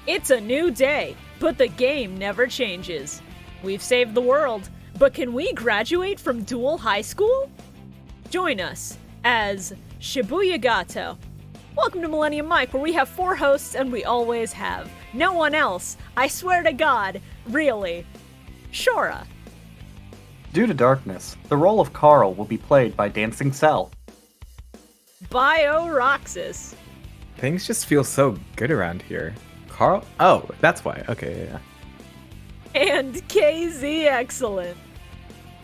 It's a new day, but the game never changes. We've saved the world, but can we graduate from Duel High School? Join us as ShibuyaZane. Welcome to Millennium Mike, where we have 4 hosts and we always have. No one else. I swear to God. Really. Shorah. Due to darkness, the role of Carl will be played by Dancing Cell. Bio Roxas. Things just feel so good around here. Carl? Oh, that's why. Okay, yeah. And KZ Excellent.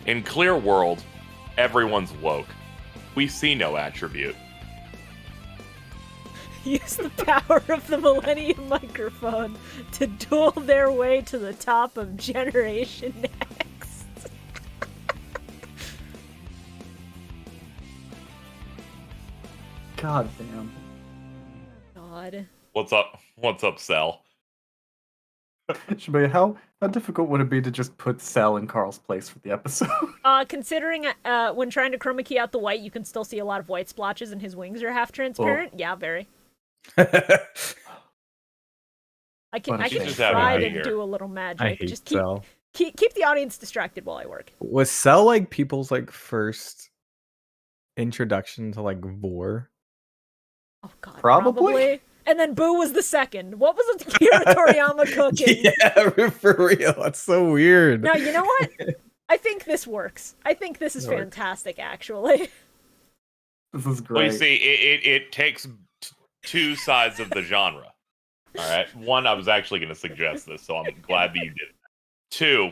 In Clear World, everyone's woke. We see no attribute. Use the power of the Millennium microphone to duel their way to the top of Generation X. God damn. God. What's up? What's up, Cell? Shibuya, how difficult would it be to just put Cell in Carl's place for the episode? Considering when trying to chroma key out the white, you can still see a lot of white splotches and his wings are half transparent. Oh. Yeah, very. I can try to do a little magic. I hate just Cell. keep the audience distracted while I work. Was Cell like people's like first introduction to like vor? Oh god, probably. And then Boo was the second. What was Akira Toriyama cooking? Yeah, for real. That's so weird. Now, you know what? I think this works. I think this is fantastic, actually. This is great. Well, you see, it takes two sides of the genre. All right. One, I was actually going to suggest this, so I'm glad that you did it. 2,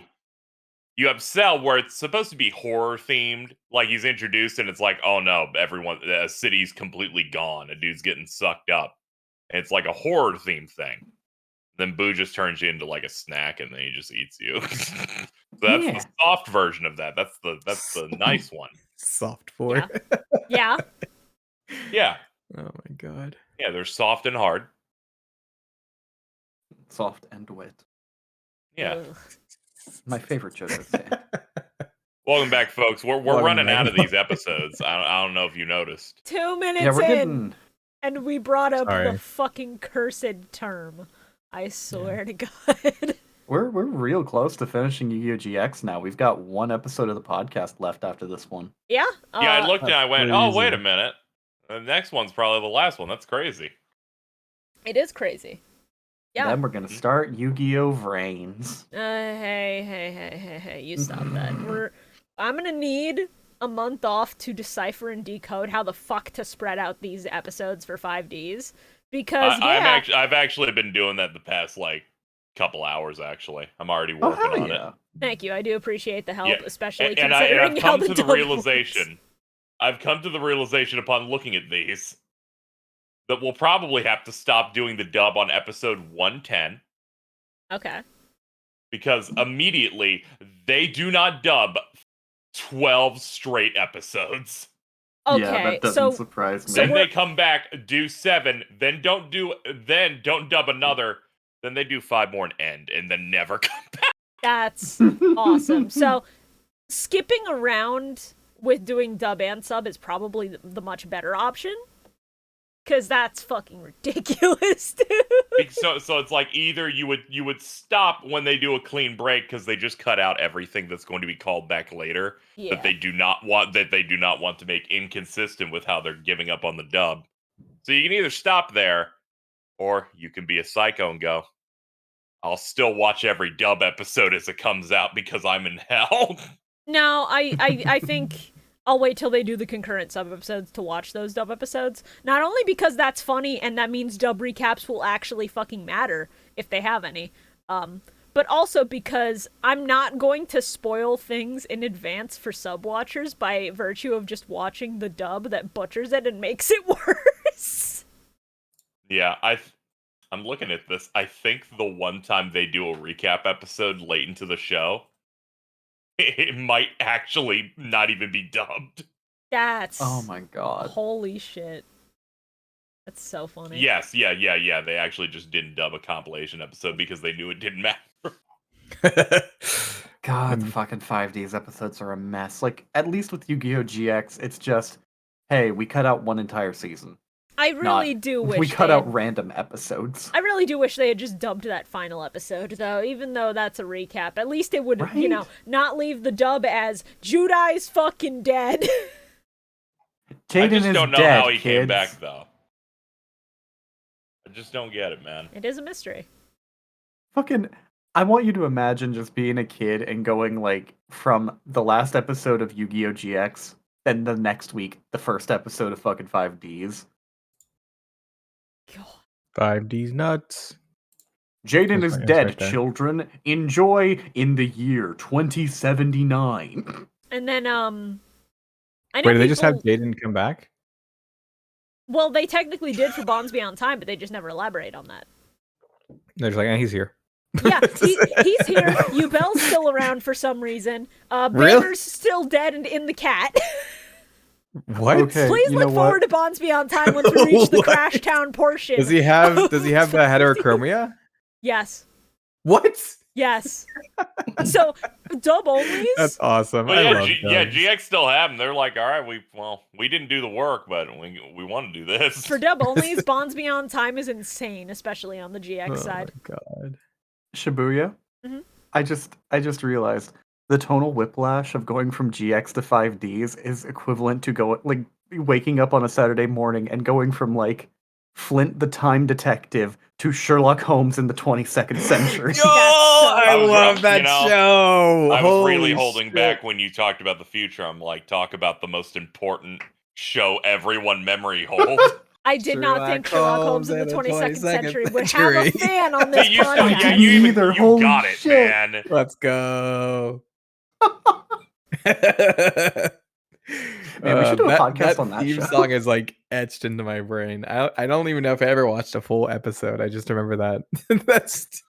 you have Cell, where it's supposed to be horror themed. Like, he's introduced and it's like, oh no, a city's completely gone. A dude's getting sucked up. And it's like a horror themed thing. Then Boo just turns you into like a snack and then he just eats you. So that's the soft version of that. That's the nice one. Soft vor. Yeah. Yeah. Oh my god. Yeah, they're soft and hard. Soft and wet. Yeah. Ugh. My favorite joke of the day. Welcome back, folks. We're running out of these episodes. I don't know if you noticed. 2 minutes Yeah, we're in, getting... and we brought up Sorry. the fucking cursed term. I swear to God. We're real close to finishing Yu-Gi-Oh! GX now. We've got 1 episode of the podcast left after this one. Yeah? Yeah, I looked and I went, crazy. oh, wait a minute. The next one's probably the last one. That's crazy. It is crazy. Yeah. And then we're gonna start Yu-Gi-Oh! Vrains. Hey, you stop that. I'm gonna need a month off to decipher and decode how the fuck to spread out these episodes for 5Ds. Because, I've actually been doing that the past, like, couple hours, actually. I'm already working on it. Thank you. I do appreciate the help, Yeah. especially And considering I've how come the to the dub realization. works. I've come to the realization upon looking at these that we'll probably have to stop doing the dub on episode 110 Okay. because immediately they do not dub 12 straight episodes. Okay, Yeah, that doesn't surprise me. Then they come back, do 7, then don't dub another, then they do 5 more and end, and then never come back. That's awesome. So, skipping around with doing dub and sub is probably the much better option. Because that's fucking ridiculous, dude. So it's like either you would stop when they do a clean break because they just cut out everything that's going to be called back later that they do not want to make inconsistent with how they're giving up on the dub. So you can either stop there, or you can be a psycho and go, I'll still watch every dub episode as it comes out because I'm in hell. No, I think I'll wait till they do the concurrent sub episodes to watch those dub episodes. Not only because that's funny and that means dub recaps will actually fucking matter if they have any, but also because I'm not going to spoil things in advance for sub watchers by virtue of just watching the dub that butchers it and makes it worse. Yeah, I'm looking at this. I think the one time they do a recap episode late into the show, it might actually not even be dubbed. That's... Oh my god. Holy shit. That's so funny. Yes, yeah. They actually just didn't dub a compilation episode because they knew it didn't matter. God, the fucking 5Ds episodes are a mess. Like, at least with Yu-Gi-Oh! GX, it's just, hey, we cut out 1 entire season. I really do wish We cut they out had- random episodes. I really do wish they had just dubbed that final episode, though. Even though that's a recap, at least it would, Right? not leave the dub as Judai's fucking dead. Jaden I just is don't know dead, how he came kids. back though. I just don't get it, man. It is a mystery. Fucking, I want you to imagine just being a kid and going like from the last episode of Yu-Gi-Oh! GX, then the next week, the first episode of fucking 5Ds. God. 5D's nuts. Jaden There's is my answer dead, right there. children. Enjoy in the year 2079. And then, I know Wait, did they just have people- Jaden come back? Well, they technically did for Bonds Beyond Time, but they just never elaborate on that. They're just like, he's here. Yeah, he's here. Yubel's still around for some reason. Really? Banner's still dead and in the cat. What? Okay. Please you look know forward what? to Bonds Beyond Time once we reach the What? Crash Town portion. Does he have the heterochromia? Yes. What? Yes. So, dub onlys? That's awesome. But I yeah, love dubs. GX still have them. They're like, all right, we didn't do the work, but we want to do this. For dub onlys, Bonds Beyond Time is insane, especially on the GX Oh side. my god. Shibuya? Mhm. I just realized the tonal whiplash of going from GX to 5Ds is equivalent to waking up on a Saturday morning and going from like Flint the Time Detective to Sherlock Holmes in the 22nd century. Yo, I I was, love that you know, show. I was really Holy holding shit. back when you talked about the future. I'm like, talk about the most important show everyone memory holds. I did not think Sherlock Holmes in the 22nd century would have a century. fan on this See, you, podcast. yeah, you Neither, you holy got it, shit. man. Let's go. Man, we should do a podcast that on that theme show. song is like etched into my brain. I don't even know if I ever watched a full episode. I just remember that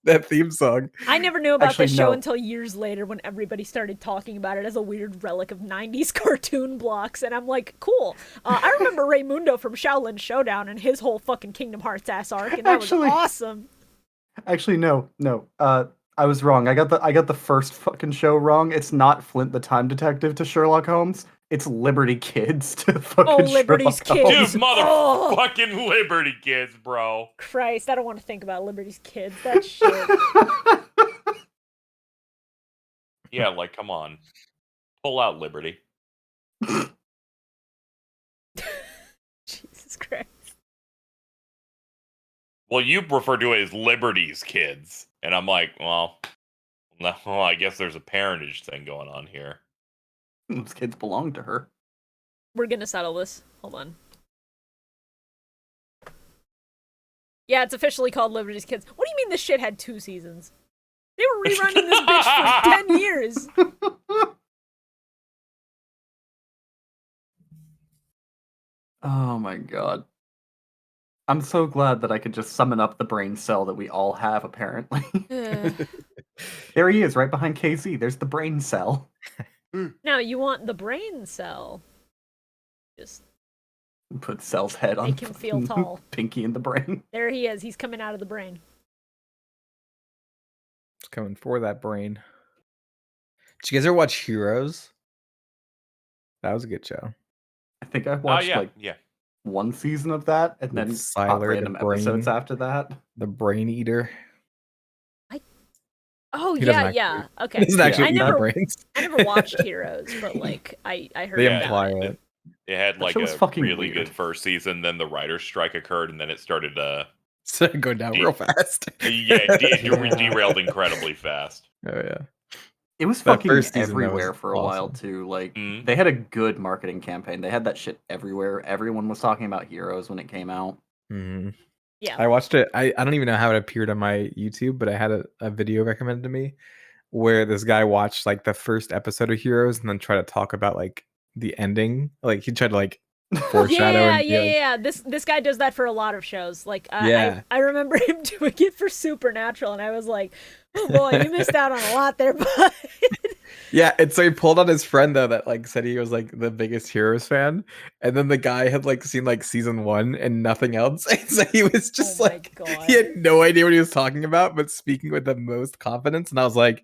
that theme song. I never knew about Actually, this show no. until years later when everybody started talking about it as a weird relic of 90s cartoon blocks, and I'm like, cool. I remember Raymundo from Shaolin Showdown and his whole fucking Kingdom Hearts ass arc, and that Actually- was awesome. Actually, no. I was wrong. I got the first fucking show wrong. It's not Flint the Time Detective to Sherlock Holmes. It's Liberty Kids to fucking Oh, Liberty's Sherlock Holmes. Dude, Oh. motherfucking Liberty Kids, bro. Christ, I don't want to think about Liberty's kids. That shit. Yeah, like, come on. Pull out Liberty. Jesus Christ. Well, you refer to it as Liberty's kids. And I'm like, well, no, I guess there's a parentage thing going on here. Those kids belong to her. We're gonna settle this. Hold on. Yeah, it's officially called Liberty's Kids. What do you mean this shit had 2 seasons? They were rerunning this bitch for 10 years. Oh my god. I'm so glad that I could just summon up the brain cell that we all have, apparently. Ugh. There he is, right behind KZ. There's the brain cell. Now, you want the brain cell. Just, Put Cell's head on Make him feel tall. Pinky in the brain. there he is. He's coming out of the brain. It's coming for that brain. Did you guys ever watch Heroes? That was a good show. I think I Oh, watched yeah, like yeah. one season of that, and With then Siler pop the random episodes brain. after that. The Brain Eater. Oh, He doesn't yeah. actually- Okay. He doesn't actually I eat never, brains. I never watched Heroes, but like I heard They about imply it. it. It had That like show was a fucking really weird. good first season, then the writer's strike occurred, and then it started So go down real fast. derailed incredibly fast. Oh yeah. It was That fucking first season, that everywhere was for a while awesome. too. Like Mhm. they had a good marketing campaign. They had that shit everywhere. Everyone was talking about Heroes when it came out. Mhm. Yeah. I watched it. I don't even know how it appeared on my YouTube, but I had a video recommended to me where this guy watched like the first episode of Heroes and then tried to talk about like the ending. Like he tried to like foreshadow. Yeah, and be like, yeah. This guy does that for a lot of shows. Like, Yeah. I remember him doing it for Supernatural, and I was like, oh boy, you missed out on a lot there, bud. Yeah, and so he pulled on his friend though that like said he was like the biggest Heroes fan, and then the guy had like seen like season 1 and nothing else, and so he was just Oh my like God. he had no idea what he was talking about, but speaking with the most confidence, and I was like,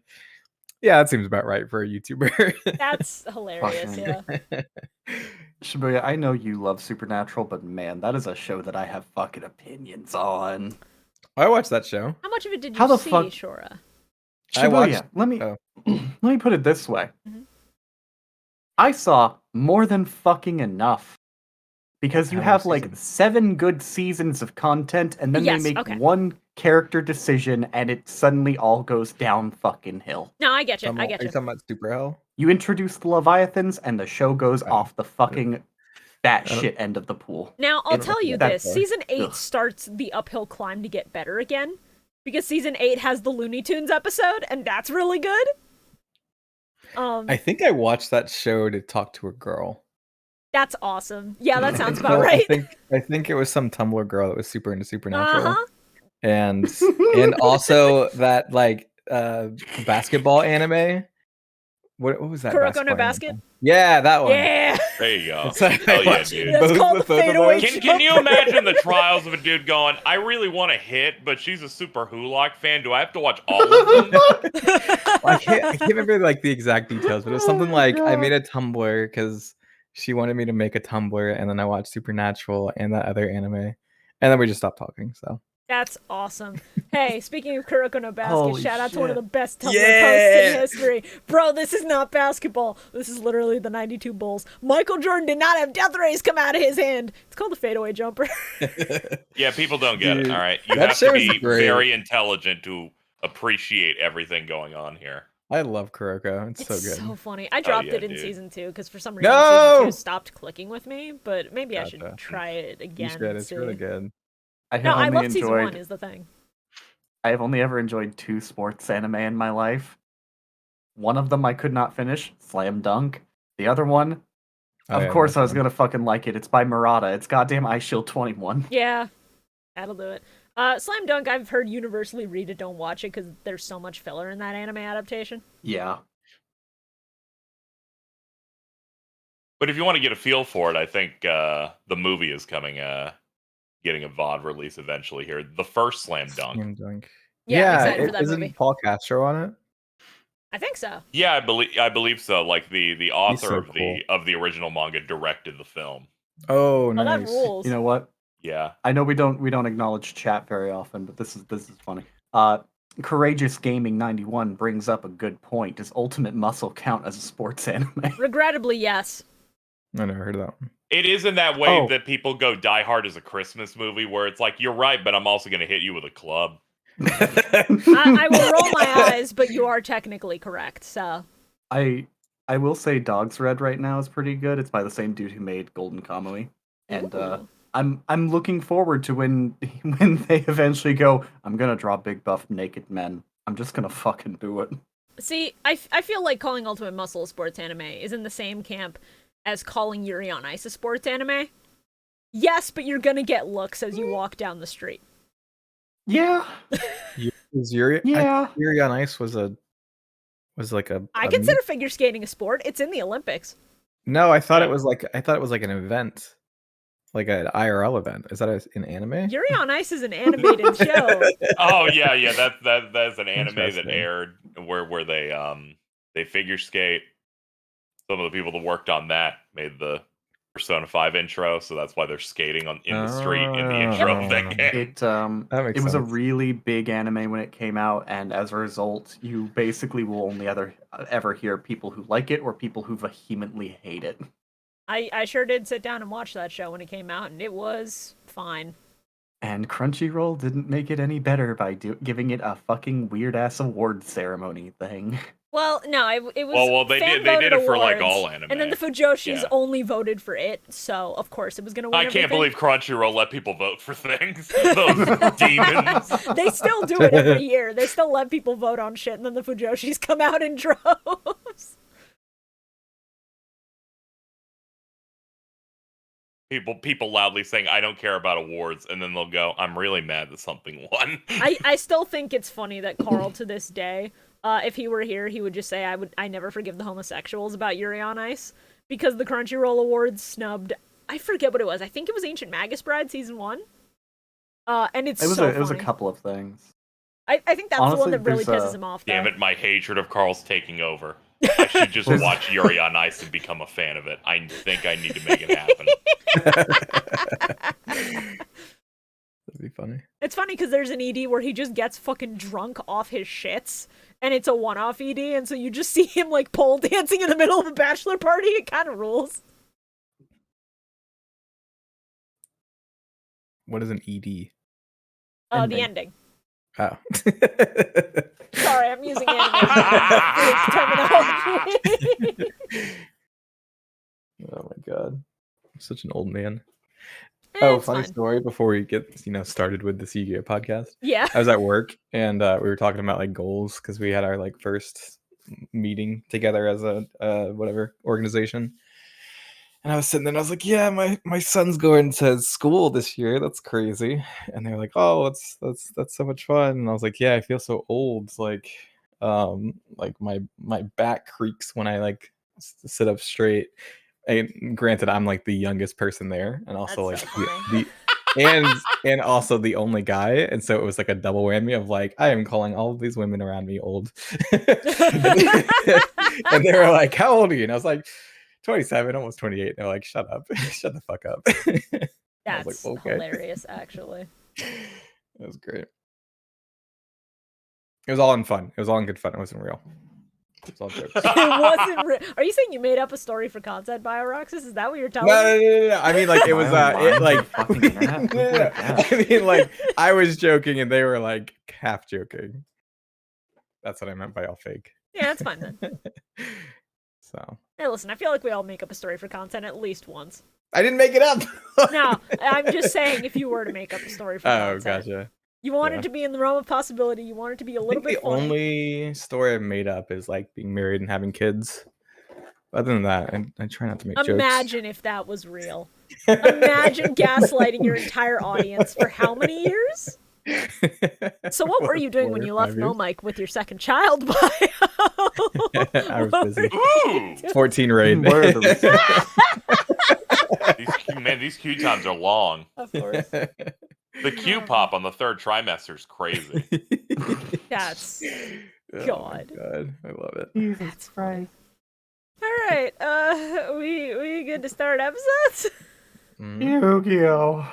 yeah, that seems about right for a YouTuber. That's hilarious. Fucking- Yeah. Shibuya, I know you love Supernatural, but man, that is a show that I have fucking opinions on. I watched that show. How much of it did How you the see, fuck- Shorah? I watched- Shibuya, let me oh. let me put it this way. Mhm. I saw more than fucking enough. Because you How many have like seasons? 7 good seasons of content, and then Yes, they make okay. one character decision, and it suddenly all goes down fucking hill. No, I get you. Are I you get you. talking about Super Hell? You introduce the Leviathans, and the show goes Oh. off the fucking don't- batshit end of the pool. Now, I'll It's- tell you that's this. fair. Season 8 Ugh. starts the uphill climb to get better again. Because Season 8 has the Looney Tunes episode, and that's really good. I think I watched that show to talk to a girl. That's awesome. Yeah, that sounds No, about right. I think it was some Tumblr girl that was super into Supernatural. Uh-huh. And also that like basketball anime. What was that? Kuroko no basketball Basket? anime? Yeah, that one. Yeah. There you go. It's like- Hell yeah, watch- dude. That's called the both of fadeaway those. Can you imagine the trials of a dude going, I really want to hit, but she's a super Hulock fan. Do I have to watch all of them? I can't remember like the exact details, but it was something Oh, like I God. made a Tumblr because she wanted me to make a Tumblr, and then I watched Supernatural and that other anime, and then we just stopped talking. So That's awesome. Hey, speaking of Kuroko no Basket, Holy shout out to one of the shit. best Tumblr posts Yeah. in history. Bro, this is not basketball. This is literally the 92 Bulls. Michael Jordan did not have death rays come out of his hand. It's called a fadeaway jumper. Yeah, people don't get it, Dude, all right? You that have to show is be great. very intelligent to appreciate everything going on here. I love Kuroko. It's so It's good. so funny. I dropped yeah, it in dude. season 2 because for some reason No! season 2 stopped clicking with me, but maybe I should Gotcha. try it again. You should. and It's see. really good. I have No, I only love season 1 is the thing. I have only ever enjoyed 2 sports anime in my life. One of them I could not finish, Slam Dunk. The other one, Oh, of yeah, course that's I was fun. gonna fucking like it. It's by Murata. It's goddamn Ice Shield 21. Yeah, that'll do it. Slam Dunk, I've heard universally read it, don't watch it because there's so much filler in that anime adaptation. Yeah. But if you want to get a feel for it, I think the movie is coming, getting a VOD release eventually here. The first Slam Dunk. Slam Dunk. Yeah, I'm excited for that isn't movie. Paul Castro on it? I think so. Yeah, I believe so. Like the author so of the original manga directed the film. Oh, Oh, nice. that rules. You know what? Yeah. I know we don't acknowledge chat very often, but this is funny. Courageous Gaming 91 brings up a good point. Does Ultimate Muscle count as a sports anime? Regrettably, yes. I never heard of that one. It is in that way Oh. that people go Die Hard as a Christmas movie where it's like, you're right, but I'm also going to hit you with a club. I will roll my eyes, but you are technically correct. So I will say Dog's Red right now is pretty good. It's by the same dude who made Golden Kamuy. And Ooh. I'm looking forward to when they eventually go, I'm gonna draw big buff naked men. I'm just gonna fucking do it. See, I feel like calling Ultimate Muscle a sports anime is in the same camp as calling Yuri on Ice a sports anime. Yes, but you're gonna get looks as you walk down the street. Yeah. Was Yuri? Yeah. Yuri on Ice was like a. I a consider figure skating a sport. It's in the Olympics. No, I thought Yeah. it was like an event, like an IRL event. Is that an anime? Yuri on Ice is an animated show. Oh yeah, that's an anime that Interesting. aired where they figure skate. Some of the people that worked on that made the Persona 5 intro, so that's why they're skating in the street in the intro of that Oh. game. It That makes it was a sense. really big anime when it came out, and as a result, you basically will only ever hear people who like it or people who vehemently hate it. I sure did sit down and watch that show when it came out, and it was fine. And Crunchyroll didn't make it any better by giving it a fucking weird ass award ceremony thing. Well, no, it was. Well, they did fan-voted it for like awards, all anime. and then the Fujoshis Yeah. only voted for it, so of course it was gonna win. I can't everything. believe Crunchyroll let people vote for things. Those demons. They still do it every year. They still let people vote on shit, and then the Fujoshis come out in droves. People loudly saying, I don't care about awards, and then they'll go, I'm really mad that something won. I still think it's funny that Carl, to this day, if he were here, he would just say, I never forgive the homosexuals about Yuri on Ice, because the Crunchyroll Awards snubbed, I forget what it was, I think it was Ancient Magus Bride Season 1, and it's It was so it was a funny. couple of things. I think that's the one Honestly, that really there's, pisses him off, though. Damn it, my hatred of Carl's taking over. I should just watch Yuri on Ice and become a fan of it. I think I need to make it happen. That'd be funny. It's funny because there's an ED where he just gets fucking drunk off his shits, and it's a one-off ED, and so you just see him like pole dancing in the middle of a bachelor party. It kind of rules. What is an ED? The ending. Oh. Sorry, I'm using anime terminology. Oh my god. I'm such an old man. It's funny fine. story before we get started with the Yu-Gi-Oh podcast. Yeah. I was at work and we were talking about like goals because we had our like first meeting together as a whatever organization. And I was sitting there and I was like, yeah, my son's going to school this year. That's crazy. And they're like, oh, that's so much fun. And I was like, yeah, I feel so old. Like my back creaks when I like sit up straight. And granted, I'm like the youngest person there, and also That's like so funny. and also the only guy, and so it was like a double whammy of like I am calling all of these women around me old, and they were like, "How old are you?" And I was like, 27, almost 28. They're like, "Shut up, shut the fuck up." That's like, okay. hilarious, actually. That was great. It was all in fun. It was all in good fun. It wasn't real. It was all jokes. It wasn't real. Are you saying you made up a story for content, BioRoxas? Is that what you're telling me? No. I mean, like, it was, it, like, No. I mean, like, I was joking and they were, like, half joking. That's what I meant by all fake. Yeah, that's fine then. So. Hey, listen, I feel like we all make up a story for content at least once. I didn't make it up. No, I'm just saying if you were to make up a story for Oh, content. gotcha. You want Yeah. it to be in the realm of possibility. You want it to be a I little think bit the funny. only story I made up is, like, being married and having kids. Other than that, I try not to make jokes. Imagine if that was real. Imagine gaslighting your entire audience for how many years? So what were you doing when you left No Mike with your second child, Bio? I was busy. Ooh! 14 raid. Where are the These Q times are long. Of course. The Q pop on the third trimester is crazy. That's Oh God. my God. I love it. That's Christ. All right, we good to start episodes? Mhm. Yu-Gi-Oh!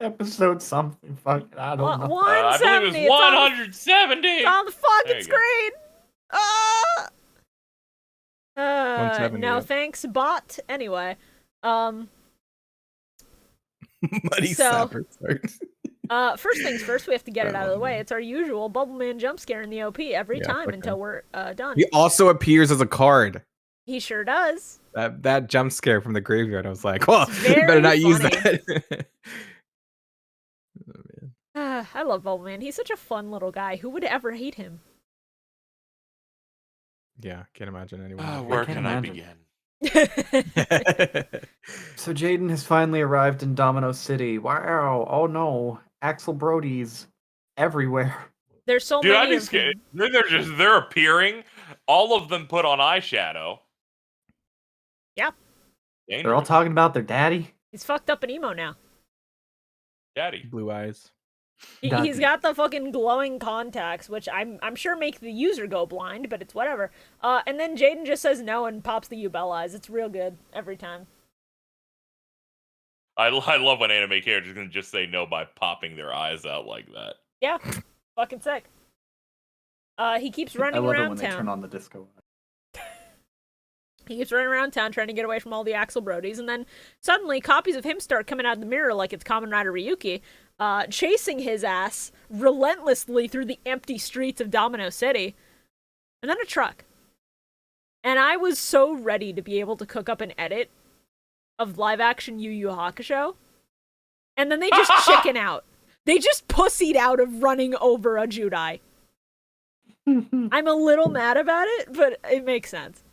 Episode something. Fuck, I don't know. I believe it was 170. It's on the fucking There you go. screen. 170, no yeah. thanks, bot. Anyway, Muddy So- Sapper starts. first things first, we have to get it out of the way. It's our usual Bubbleman jump scare in the OP every Yeah, time fuck until him. we're done. He also appears as a card. He sure does. That jump scare from the graveyard. I was like, well, It's you better very not use funny. that. Oh, man. I love Bubbleman. He's such a fun little guy. Who would ever hate him? Yeah, can't imagine anyone. Oh, would where can't can I imagine. begin? hate So Jaden has finally arrived in Domino City. Wow! Oh no, Axel Brody's everywhere. There's so Dude, I'd many be of scared. them. They're appearing. All of them put on eyeshadow. Yeah. They're all Dangerous. talking about their daddy. He's fucked up and emo now. Daddy. Blue eyes. He's Daddy. got the fucking glowing contacts, which I'm sure make the user go blind, but it's whatever. And then Jaden just says no and pops the Ubel eyes. It's real good every time. I love when anime characters can just say no by popping their eyes out like that. Yeah, fucking sick. He keeps I running love it around when they turn town. on the disco. He keeps running around town trying to get away from all the Axel Brodies, and then suddenly copies of him start coming out of the mirror like it's Kamen Rider Ryuki, chasing his ass relentlessly through the empty streets of Domino City. And then a truck. And I was so ready to be able to cook up an edit of live action Yu Yu Hakusho. And then they just chicken out. They just pussied out of running over a Judai. I'm a little mad about it, but it makes sense.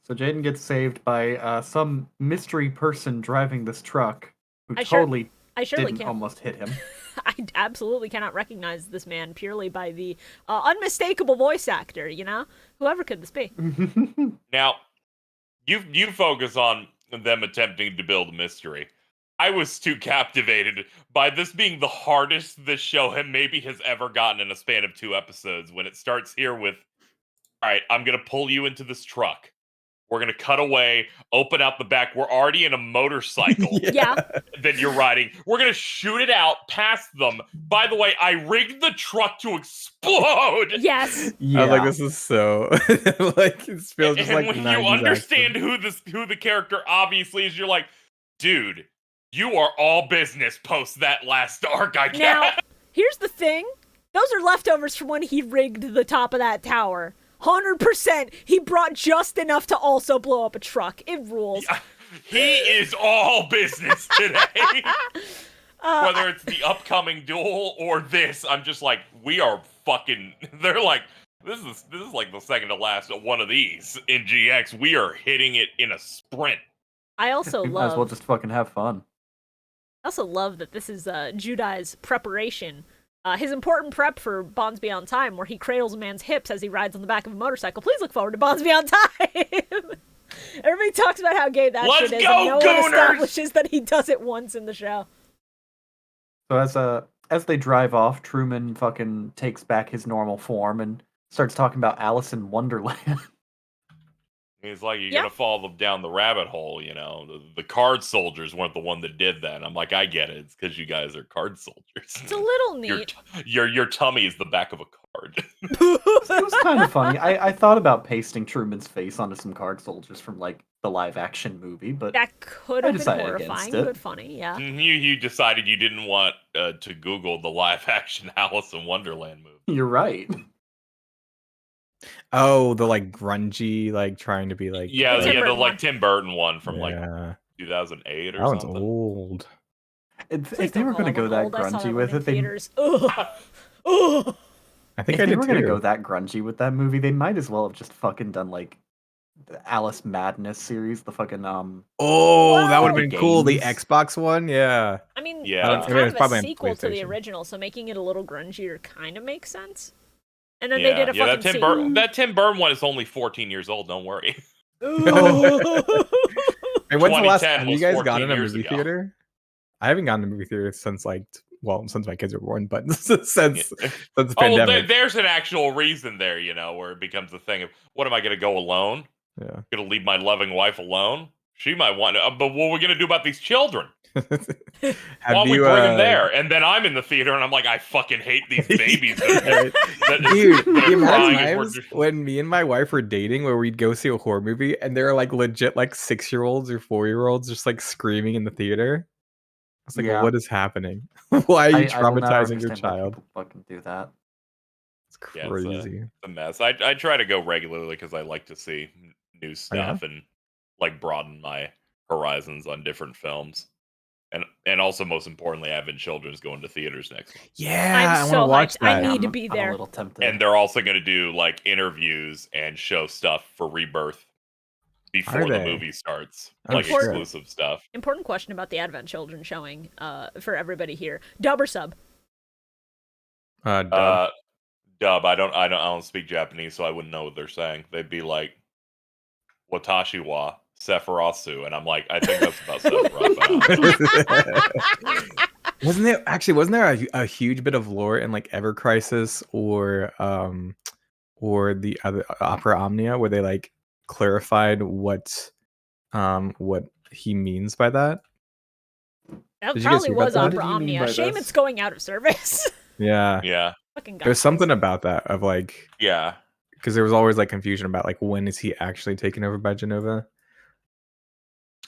So Jaden gets saved by some mystery person driving this truck who I totally surely didn't can. almost hit him. I absolutely cannot recognize this man purely by the unmistakable voice actor, you know? Whoever could this be? Now, you focus on them attempting to build a mystery. I was too captivated by this being the hardest this show has ever gotten in a span of 2 episodes. When it starts here with, all right, I'm gonna pull you into this truck. We're gonna cut away, open out the back. We're already in a motorcycle Yeah. that you're riding. We're gonna shoot it out past them. By the way, I rigged the truck to explode. Yes. Yeah. I was like, this is so like it feels just And like when you 90s understand action. who the character obviously is, you're like, dude, you are all business post that last arc, I guess. Now, here's the thing. Those are leftovers from when he rigged the top of that tower. 100%. He brought just enough to also blow up a truck. It rules. Yeah, he is all business today. Whether it's the upcoming duel or this, I'm just like, we are fucking. They're like, this is like the second to last one of these in GX. We are hitting it in a sprint. I also We might as well love just fucking have fun. that this is Judai's preparation. His important prep for Bonds Beyond Time, where he cradles a man's hips as he rides on the back of a motorcycle. Please look forward to Bonds Beyond Time. Everybody talks about how gay that Let's shit is, go, and no one Gooners! establishes that he does it once in the show. So as they drive off, Truman fucking takes back his normal form and starts talking about Alice in Wonderland. He's like, you're Yeah. gonna fall down the rabbit hole, you know. The card soldiers weren't the one that did that. I'm like, I get it. It's because you guys are card soldiers. It's a little neat. Your tummy is the back of a card. It was kind of funny. I thought about pasting Truman's face onto some card soldiers from like the live action movie, but That could I have been decided horrifying, against it. but funny, yeah. You decided you didn't want to Google the live action Alice in Wonderland movie. you're right. Oh, the like grungy, like trying to be like Yeah, The Tim the Burton like one. Tim Burton one from like yeah. 2008 or That one's something. old. Please If they don't were call going to that go one that old. I saw grungy that with one in it, they theaters. Ugh. Ugh. I think if I they did were going to too. go that grungy with that movie, they might as well have just fucking done like the Alice Madness series, the fucking Oh, that would have Well- been cool. The Games. Xbox one, yeah. I mean, Yeah. it's I mean, kind it's of a probably on sequel to the PlayStation. original, so making it a little grungier kind of makes sense. And then Yeah, they did a yeah. fucking That Tim Burton one is only 14 years old. Don't worry. And when's the last? 2010 Have you was guys 14 gone in a years movie ago. theater? I haven't gone to movie theater since like since my kids were born, but since the Oh, pandemic. there's an actual reason there, you know, where it becomes a thing of, what am I going to go alone? Yeah. Going to leave my loving wife alone? She might want to, but what are we going to do about these children? Why Have don't we you, bring them there? And then I'm in the theater and I'm like, I fucking hate these babies. that Dude, that are the amount of crying as we're times when me and my wife were dating where we'd go see a horror movie and there are like legit like 6-year-olds or 4-year-olds just like screaming in the theater. I was like, Yeah. what is happening? Why are you I will never traumatizing your understand why child? people fucking do that. It's Yeah, crazy. it's a mess. I try to go regularly because I like to see new yeah? stuff and like broaden my horizons on different films. And also, most importantly, Advent Children's going to theaters next month. Yeah, I'm I want so to watch hyped. I that. need to I'm- be I'm there. a little tempted. And they're also going to do like interviews and show stuff for Rebirth before the they? movie starts, Oh, like shit. exclusive stuff. Important question about the Advent Children showing for everybody here. Dub or sub? Dub. Dub. I don't speak Japanese, so I wouldn't know what they're saying. They'd be like, "Watashi wa Sephiroth," and I'm like, I think that's about Sephiroth. But I don't know. Wasn't there a huge bit of lore in like Ever Crisis or the other Opera Omnia where they like clarified what he means by that? That Did you guys probably hear about was that? Opera What did he mean Omnia. by Shame this? it's going out of service. Yeah. Yeah, Fucking There's guys. something about that of like yeah. because there was always like confusion about like when is he actually taken over by Genova?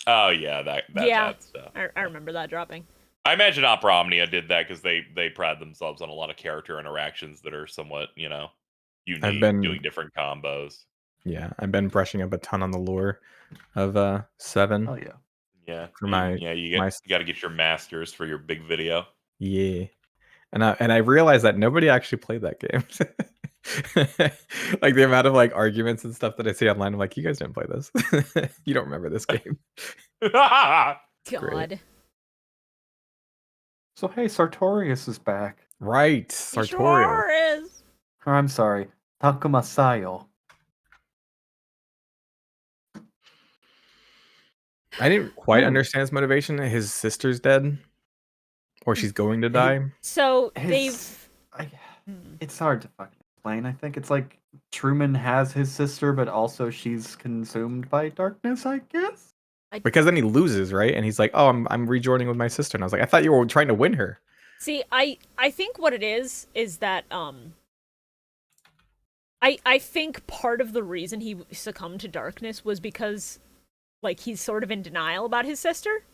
Oh yeah, that stuff. I remember that dropping. I imagine Opera Omnia did that because they pride themselves on a lot of character interactions that are somewhat, unique, been- doing different combos. Yeah, I've been brushing up a ton on the lore of 7. Oh yeah. Yeah, For my- you got to get your masters for your big video. Yeah. And I realized that nobody actually played that game. Like the amount of like arguments and stuff that I see online, I'm like, you guys didn't play this. You don't remember this game. God. Great. So hey, Sartorius is back. Right, He Sartorius. sure is. Or I'm sorry, Takuma Sayo. I didn't quite understand his motivation. His sister's dead, or she's going to die. So His- It's hard to fucking explain. I think it's like Truman has his sister, but also she's consumed by darkness, I guess. Because then he loses, right? And he's like, "Oh, I'm rejoining with my sister." And I was like, "I thought you were trying to win her." See, I think what it is that I think part of the reason he succumbed to darkness was because like he's sort of in denial about his sister.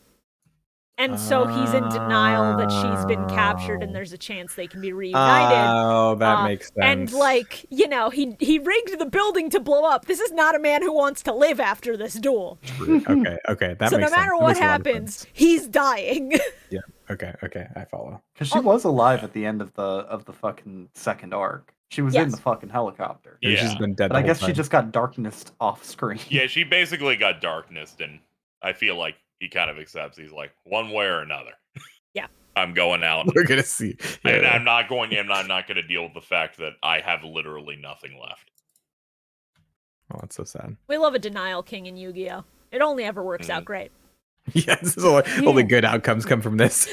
And so he's in denial that she's been captured and there's a chance they can be reunited. Oh, that makes sense. And like, you know, he rigged the building to blow up. This is not a man who wants to live after this duel. True. Okay, that so makes no matter sense. what happens, he's dying. Yeah. Okay, I follow. Because she was alive at the end of the fucking second arc. She was in the fucking helicopter. Yeah. She's been dead. But I guess she just got darkness off screen. Yeah, she basically got darkness, and I feel like he kind of accepts. He's like, one way or another. Yeah. I'm going out. We're gonna see. Yeah. And I'm not going to deal with the fact that I have literally nothing left. Oh, that's so sad. We love a denial king in Yu-Gi-Oh! It only ever works out great. Yes, only good outcomes come from this.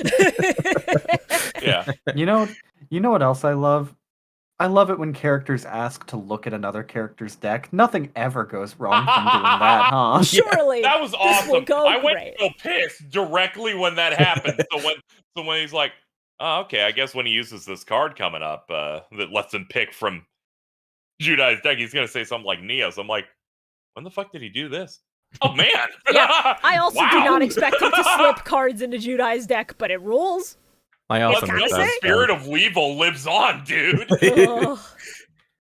Yeah. You know what else I love? I love it when characters ask to look at another character's deck. Nothing ever goes wrong from doing that, huh? Surely. That was This will awesome. go I went great. real pissed directly when that happened. So when he's like, oh, okay, I guess when he uses this card coming up that lets him pick from Judai's deck, he's gonna say something like Neos. I'm like, when the fuck did he do this? Oh man. Yeah, I also do Wow. not expect him to slip cards into Judai's deck, but it rules. I also It's make kinda that sick. Spirit of Weevil lives on, dude. Ugh.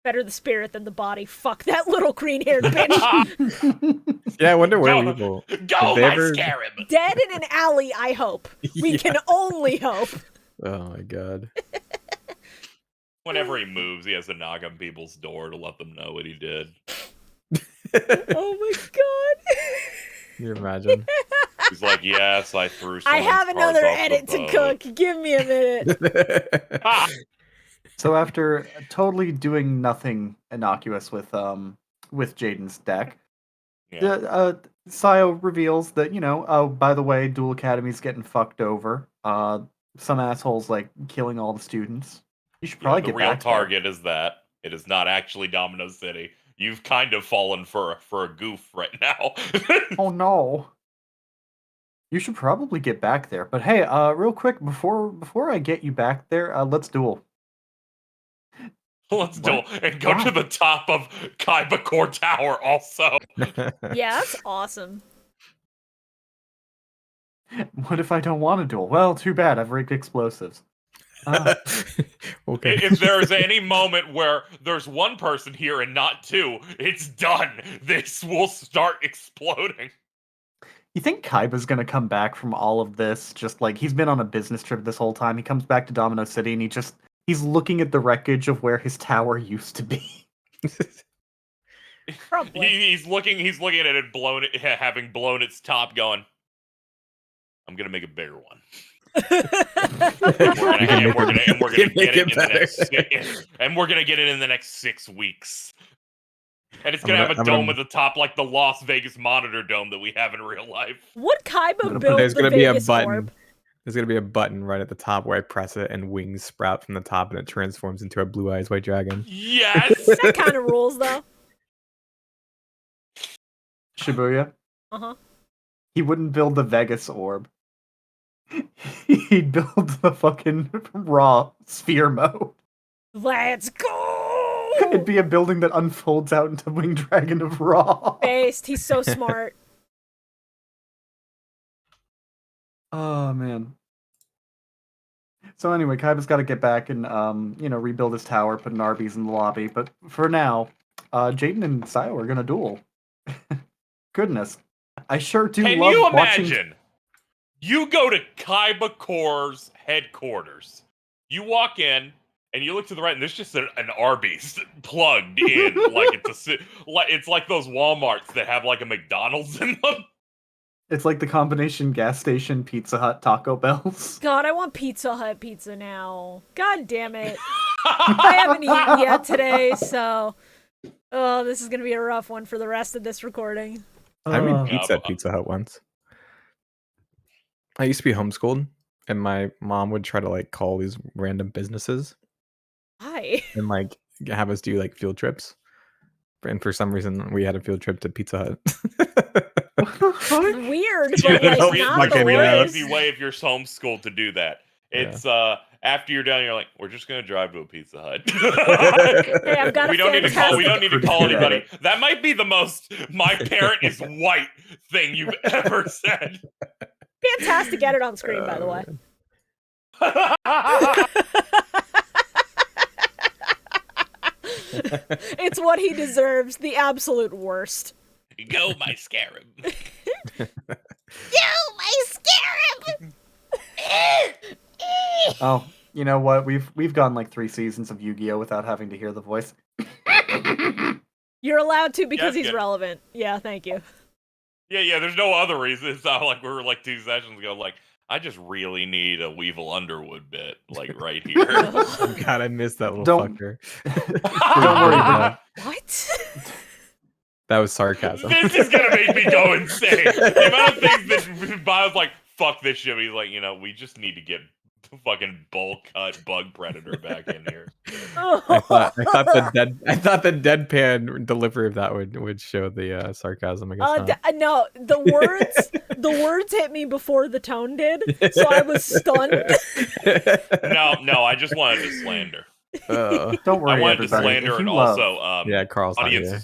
Better the spirit than the body. Fuck that little green-haired bitch. Yeah, I wonder where Go, Weevil. Go, they my ever- scarab. Dead in an alley, I hope. We can only hope. Oh my god. Whenever he moves, he has to knock on people's door to let them know what he did. Oh my god. Can you imagine? He's like, yes, I threw I someone's have cards another off the edit to boat." cook. Give me a minute. Ah! So after totally doing nothing innocuous with Jaden's deck, Yeah. Sayo reveals that, oh, by the way, Duel Academy's getting fucked over. Some assholes like killing all the students. You should probably The get real back there. target is that. It is not actually Domino City. You've kind of fallen for a goof right now. Oh no. You should probably get back there. But hey, real quick, before I get you back there, let's duel. Let's duel What? and go to Why? the top of Kaibakor Tower also. Yeah, that's awesome. What if I don't want to duel? Well, too bad. I've rigged explosives. Okay. If there is any moment where there's one person here and not two, it's done. This will start exploding. You think Kaiba's gonna come back from all of this? Just like he's been on a business trip this whole time. He comes back to Domino City and he's looking at the wreckage of where his tower used to be. Probably. He's looking at it having blown its top, going, I'm gonna make a bigger one. We're gonna get it in the next 6 weeks. And it's gonna have a dome at the top like the Las Vegas Monitor Dome that we have in real life. Would Kaiba build There's the gonna be a Vegas button. orb? There's gonna be a button right at the top where I press it and wings sprout from the top and it transforms into a blue eyes white dragon. Yes. That kind of rules, though. Shibuya. Uh-huh. He wouldn't build the Vegas orb. He'd build the fucking raw sphere mode. Let's go! It'd be a building that unfolds out into Winged Dragon of Raw. Based. He's so smart. Oh man. So anyway, Kaiba's got to get back and rebuild his tower, put an Arby's in the lobby. But for now, Jaden and Sayo are gonna duel. Goodness, I sure do Can love you watching. imagine? You go to Kaibakor's headquarters. You walk in and you look to the right, and there's just an Arby's plugged in, it's like those WalMarts that have like a McDonald's in them. It's like the combination gas station, Pizza Hut, Taco Bells. God, I want Pizza Hut pizza now. God damn it. I haven't eaten yet today, so... Oh, this is going to be a rough one for the rest of this recording. I made Uh, pizza at Pizza Hut once. I used to be homeschooled, and my mom would try to like call these random businesses Why? and like have us do like field trips. And for some reason, we had a field trip to Pizza Hut. Weird, Dude, but there's like a not the really worst. easy way if you're homeschooled to do that. It's after you're done, you're like, we're just gonna drive to a Pizza Hut. Hey, I've got we a don't need to call. We fantastic- don't need to call Forget anybody. it. That might be the most "my parent is white" thing you've ever said. Fantastic edit on screen, by the way. It's what he deserves. The absolute worst. Go, my scarab. My scarab! Oh, you know what? We've gone like 3 seasons of Yu-Gi-Oh without having to hear the voice. You're allowed to because Yeah, he's good. relevant. Yeah, thank you. Yeah. There's no other reason. It's not like we were like 2 sessions ago. Like, I just really need a Weevil Underwood bit, like right here. Oh, God, I missed that little Don't- fucker. Don't worry about it. What? That was sarcasm. This is gonna make me go insane. The amount of things that Bob's like, fuck this shit. He's like, we just need to get fucking bowl cut bug predator back in here. I thought the deadpan delivery of that would show the sarcasm. I guess not. No, the words hit me before the tone did, so I was stunned. No, I just wanted to slander. Don't worry, I wanted to everybody. slander If and you love, also Yeah, Carl's not here.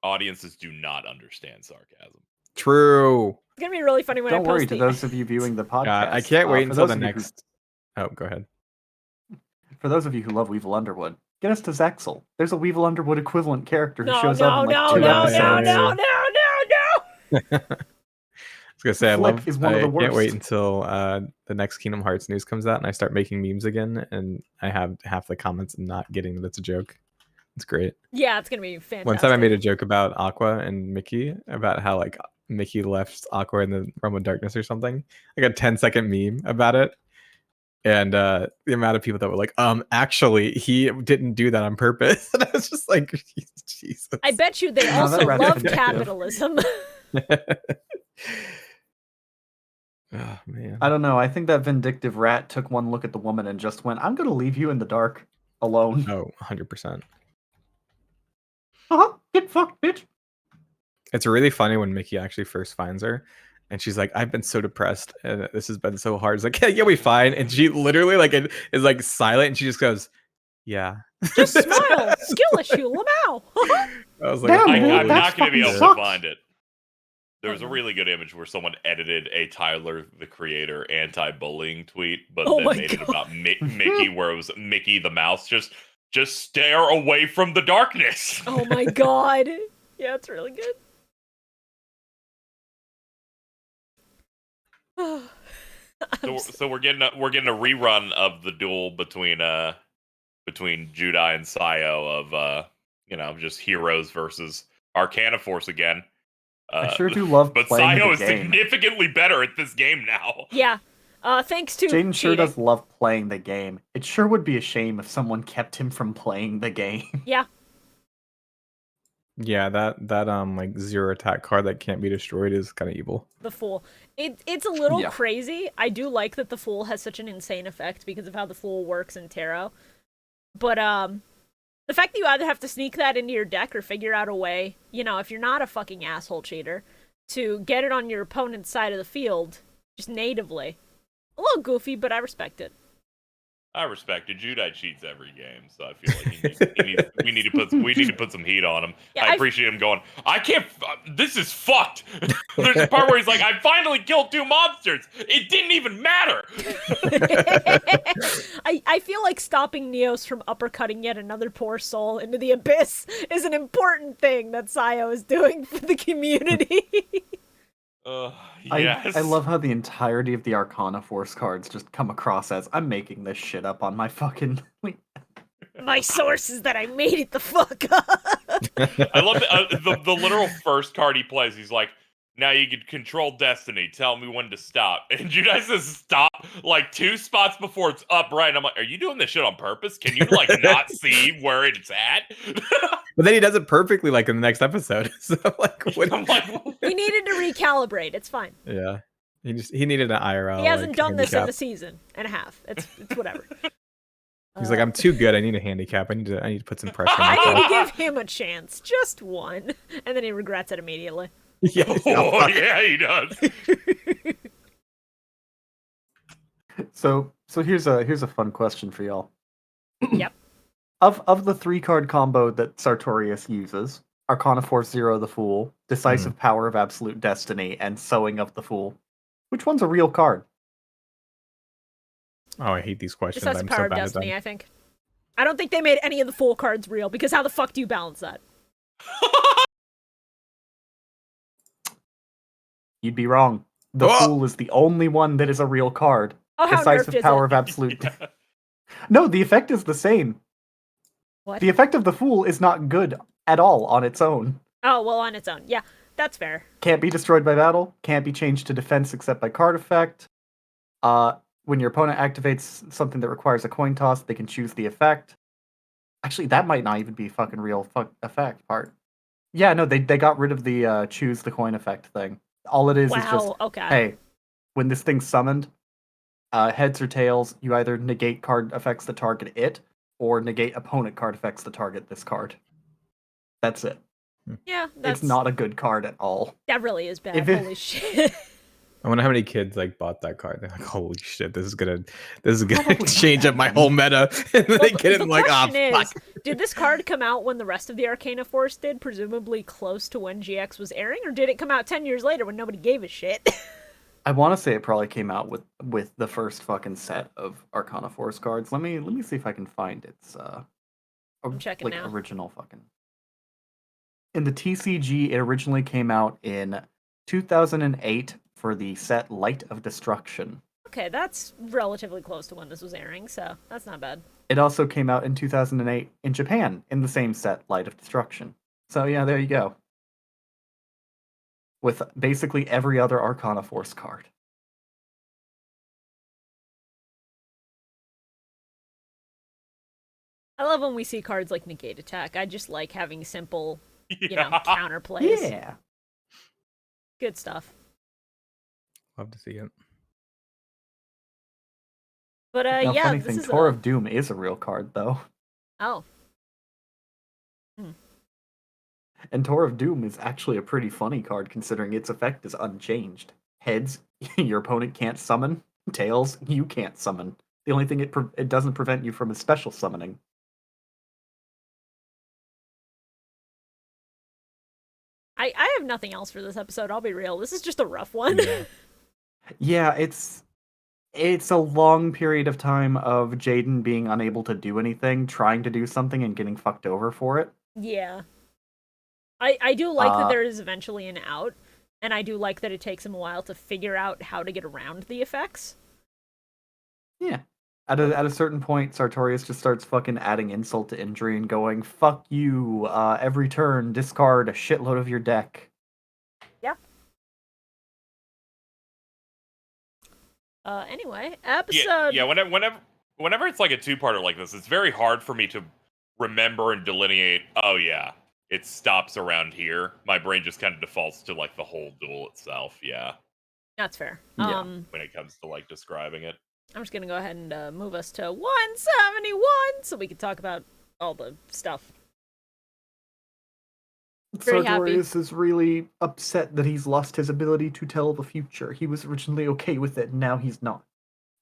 audiences do not understand sarcasm. True. It's gonna be really funny when don't I worry post to the... those of you viewing the podcast. God, I can't wait for until those the of you who- next. Oh, go ahead. For those of you who love Weevil Underwood, get us to Zexel. There's a Weevil Underwood equivalent character who No, shows no, up in like no, 2 no, episodes. no. I was gonna say Flick is one of the I can't wait worst. until the next Kingdom Hearts news comes out and I start making memes again, and I have half the comments not getting that it's a joke. It's great. Yeah, it's gonna be fantastic. One time I made a joke about Aqua and Mickey, about how like Mickey left Aqua in the Realm of Darkness or something. Like a 10-second meme about it. And the amount of people that were like, actually, he didn't do that on purpose. And I was just like, Jesus. I bet you they No, also that rat's love vindictive. capitalism. Oh, man. I don't know. I think that vindictive rat took one look at the woman and just went, "I'm going to leave you in the dark alone." Oh, 100%. Get fucked, bitch. It's really funny when Mickey actually first finds her. And she's like, I've been so depressed and this has been so hard. It's like, yeah, you'll be fine. And she literally like is like silent and she just goes, yeah. Just smile. Skill issue. Lamau. I was like, Damn, I'm dude, not that's going to be fucking able sucks. to find it. There was a really good image where someone edited a Tyler the Creator anti-bullying tweet, but Oh then my made it God. about Mickey, where it was Mickey the mouse. Just stare away from the darkness. Oh my god. Yeah, it's really good. So we're getting a rerun of the duel between Judai and Sayo of just heroes versus Arcana Force again. I sure do love But playing Sayo the is game. significantly better at this game now. Yeah. Thanks to Jaden sure cheating. does love playing the game. It sure would be a shame if someone kept him from playing the game. Yeah. yeah, that like 0 attack card that can't be destroyed is kind of evil. The Fool. It's a little Yeah. crazy. I do like that the Fool has such an insane effect because of how the Fool works in tarot. But the fact that you either have to sneak that into your deck or figure out a way, if you're not a fucking asshole cheater, to get it on your opponent's side of the field, just natively. A little goofy, but I respect it. I respect it. Judai cheats every game, so I feel like we need to put some heat on him. Yeah, I appreciate him going, I can't. This is fucked. There's a part where he's like, I finally killed 2 monsters. It didn't even matter. I feel like stopping Neos from uppercutting yet another poor soul into the abyss is an important thing that Sayo is doing for the community. Yes. I love how the entirety of the Arcana Force cards just come across as, I'm making this shit up on my fucking... My source is that I made it the fuck up. I love the literal first card he plays. He's like, now you can control destiny. Tell me when to stop. And Judai says stop like 2 spots before it's up right. And I'm like, are you doing this shit on purpose? Can you like not see where it's at? But then he does it perfectly like in the next episode. So like, I'm like, We needed to recalibrate. It's fine. yeah. He needed an IRL. He hasn't like, done this in handicap. a season and a half. It's whatever. He's like, I'm too good. I need a handicap. I need to put some pressure on I myself. need to give him a chance, just one, and then he regrets it immediately. Yeah, Oh, yeah, he does. So here's a fun question for y'all. Yep. Of the 3-card combo that Sartorius uses, Arcana Force 0 the Fool, Decisive Power of Absolute Destiny, and Sowing of the Fool, which one's a real card? Oh, I hate these questions. Decisive I'm Power so of bad Destiny, at them. I think. I don't think they made any of the Fool cards real, because how the fuck do you balance that? You'd be wrong. The Fool is the only one that is a real card. Oh, how nerfed Decisive is Power it? of Absolute. No, the effect is the same. What? The effect of the Fool is not good at all on its own. Oh, well, on its own. Yeah, that's fair. Can't be destroyed by battle. Can't be changed to defense except by card effect. When your opponent activates something that requires a coin toss, they can choose the effect. Actually, that might not even be fucking real effect part. Yeah, no, they got rid of the choose the coin effect thing. All it is just, okay. hey, when this thing's summoned, heads or tails, you either negate card effects that target it, or negate opponent card effects that target this card. That's it. Yeah, that's... It's not a good card at all. That really is bad. If it- Holy shit. I wonder how many kids like bought that card. They're like, "Holy shit, this is gonna Probably change up my whole meta." And then they get it the and like, "Ah, question is, fuck." did this card come out when the rest of the Arcana Force did, presumably close to when GX was airing, or did it come out 10 years later when nobody gave a shit? I want to say it probably came out with the first fucking set of Arcana Force cards. Let me see if I can find its I'm checking now. original fucking. In the TCG, it originally came out in 2008 for the set Light of Destruction. Okay, that's relatively close to when this was airing, so that's not bad. It also came out in 2008 in Japan in the same set Light of Destruction. So yeah, there you go. With basically every other Arcana Force card. I love when we see cards like Negate Attack. I just like having simple, Yeah. counter plays. Yeah. Good stuff. Love to see it. But Now, yeah, funny this thing, is Tour of Doom is a real card, though. Oh. And Tour of Doom is actually a pretty funny card considering its effect is unchanged. Heads, your opponent can't summon. Tails, you can't summon. The only thing it doesn't prevent you from is special summoning. I have nothing else for this episode, I'll be real. This is just a rough one. Yeah, it's a long period of time of Jaden being unable to do anything, trying to do something and getting fucked over for it. Yeah. I do like that there is eventually an out, and I do like that it takes him a while to figure out how to get around the effects. Yeah. At a certain point, Sartorius just starts fucking adding insult to injury and going, fuck you, every turn, discard a shitload of your deck. Yeah. Anyway, episode... Yeah, whenever it's like a two-parter like this, it's very hard for me to remember and delineate, oh yeah, it stops around here. My brain just kind of defaults to like the whole duel itself, yeah. That's fair. Yeah. When it comes to like describing it. I'm just gonna go ahead and move us to 171 so we can talk about all the stuff. Very Sartorius is really upset that he's lost his ability to tell the future. He was originally okay with it, and now he's not.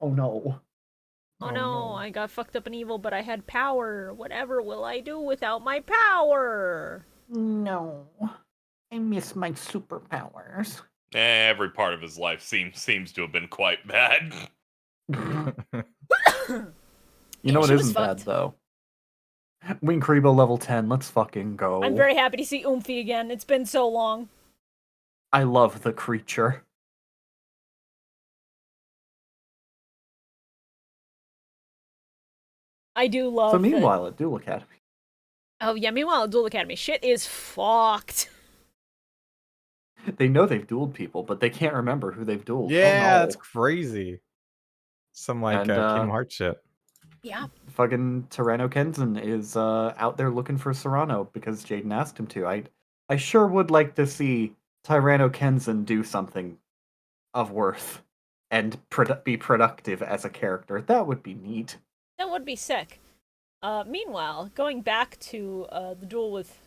Oh no. Oh no, I got fucked up and evil, but I had power. Whatever will I do without my power? No. I miss my superpowers. Every part of his life seems to have been quite bad. You know what she was isn't bad, fucked. though? Winkribo level 10, let's fucking go. I'm very happy to see Oomphy again. It's been so long. I love the creature. I do love So meanwhile, at Duel Academy. Oh yeah, meanwhile at Duel Academy, shit is fucked. They know they've dueled people, but they can't remember who they've dueled. Yeah, Oh, no. that's crazy. Some like And, Kingdom Hearts shit. Yeah. Fucking Tyranno Kenzen is out there looking for Serrano because Jaden asked him to. I sure would like to see Tyranno Kenzen do something of worth and be productive as a character. That would be neat. That would be sick. Meanwhile, going back to the duel with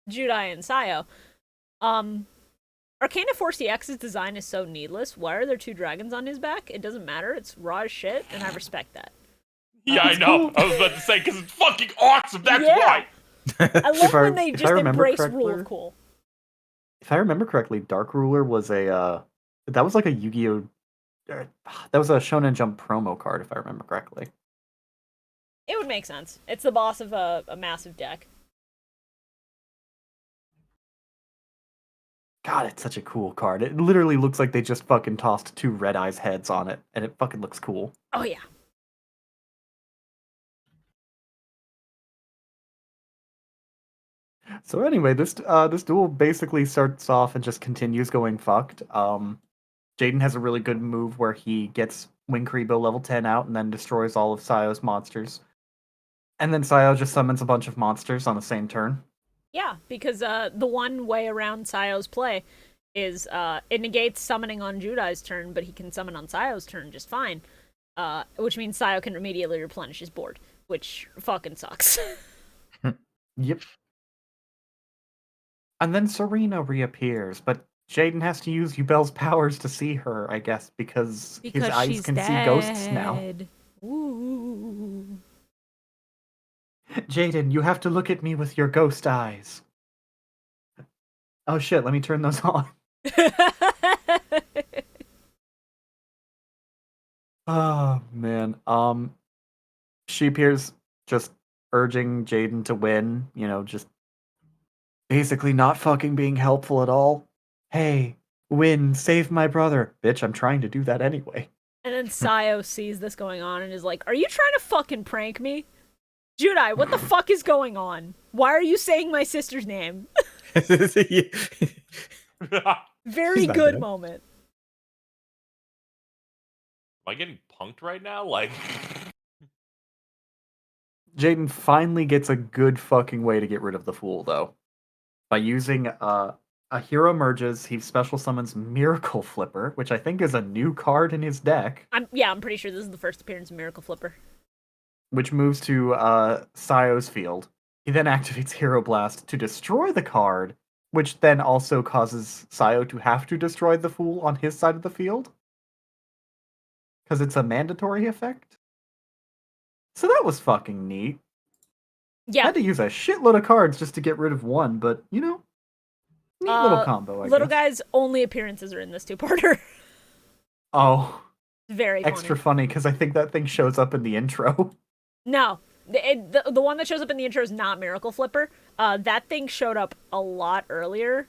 Judai and Sayo, Arcana Force EX's design is so needless. Why are there 2 dragons on his back? It doesn't matter. It's raw as shit, and I respect that. Yeah, I know. Cool. I was about to say, because it's fucking awesome. That's Yeah. why. I love when they just embrace rule of cool. If I remember correctly, Dark Ruler was that was like a Yu-Gi-Oh! That was a Shonen Jump promo card, if I remember correctly. It would make sense. It's the boss of a massive deck. God, it's such a cool card. It literally looks like they just fucking tossed 2 Red Eyes heads on it, and it fucking looks cool. Oh yeah. So anyway, this duel basically starts off and just continues going fucked. Jaden has a really good move where he gets Wing Karibo level 10 out and then destroys all of Sayo's monsters. And then Sayo just summons a bunch of monsters on the same turn. Yeah, because the one way around Sayo's play is it negates summoning on Judai's turn, but he can summon on Sayo's turn just fine. Which means Sayo can immediately replenish his board, which fucking sucks. Yep. And then Serena reappears, but Jaden has to use Yubel's powers to see her, I guess, because his eyes she's can see ghosts now. Ooh. Jaden, you have to look at me with your ghost eyes. Oh shit, let me turn those on. Oh man. She appears just urging Jaden to win, just basically not fucking being helpful at all. Hey, win, save my brother. Bitch, I'm trying to do that anyway. And then Sayo sees this going on and is like, are you trying to fucking prank me? Judai, what the fuck is going on? Why are you saying my sister's name? Very good dead. moment. Am I getting punked right now? Like, Jaden finally gets a good fucking way to get rid of the fool, though. By using a hero merges, he special summons Miracle Flipper, which I think is a new card in his deck. I'm pretty sure this is the first appearance of Miracle Flipper. Which moves to Sayo's field. He then activates Hero Blast to destroy the card, which then also causes Sayo to have to destroy the fool on his side of the field. Because it's a mandatory effect. So that was fucking neat. Yeah. I had to use a shitload of cards just to get rid of one, but, neat little combo, I Little guess. Guy's only appearances are in this 2-parter. Oh, Very funny. extra funny, because I think that thing shows up in the intro. No. The one that shows up in the intro is not Miracle Flipper. That thing showed up a lot earlier.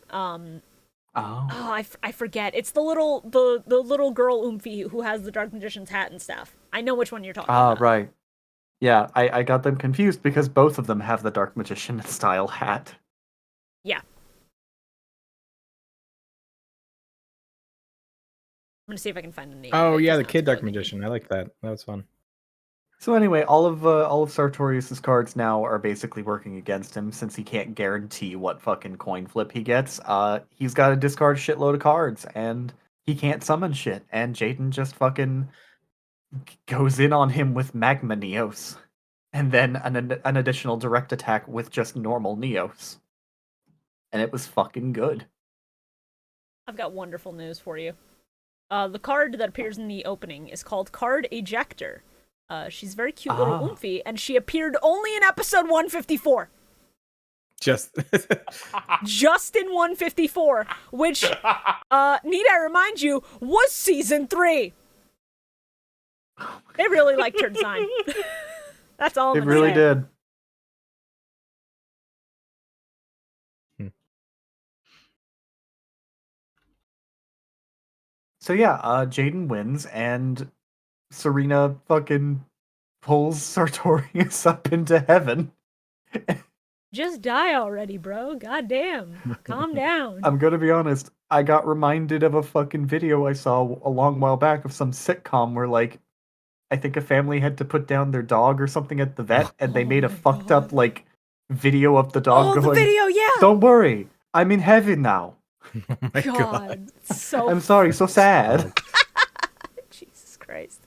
I forget. It's the little girl Oomphy who has the Dark Magician's hat and stuff. I know which one you're talking about. Right. Yeah, I got them confused because both of them have the Dark Magician style hat. Yeah. I'm gonna see if I can find the name. Oh yeah, the Kid Dark Magician. I like that. That was fun. So anyway, all of Sartorius's cards now are basically working against him since he can't guarantee what fucking coin flip he gets. He's got to discard a shitload of cards and he can't summon shit. And Jaden just fucking goes in on him with Magma Neos, and then an additional direct attack with just normal Neos, and it was fucking good. I've got wonderful news for you. The card that appears in the opening is called Card Ejector. She's very cute little Oomphy, and she appeared only in episode 154. Just in 154, which, need I remind you, was season 3. They really liked her design. That's all I'm It gonna really say. did. So yeah, Jaden wins, and Serena fucking pulls Sartorius up into heaven. Just die already, bro. Goddamn. Calm down. I'm gonna be honest, I got reminded of a fucking video I saw a long while back of some sitcom where, like, I think a family had to put down their dog or something at the vet, and they made a my fucked up, like, video of the dog Oh, going, the video, yeah. "Don't worry, I'm in heaven now." Oh my god. God, so I'm sorry, so sad. Jesus Christ,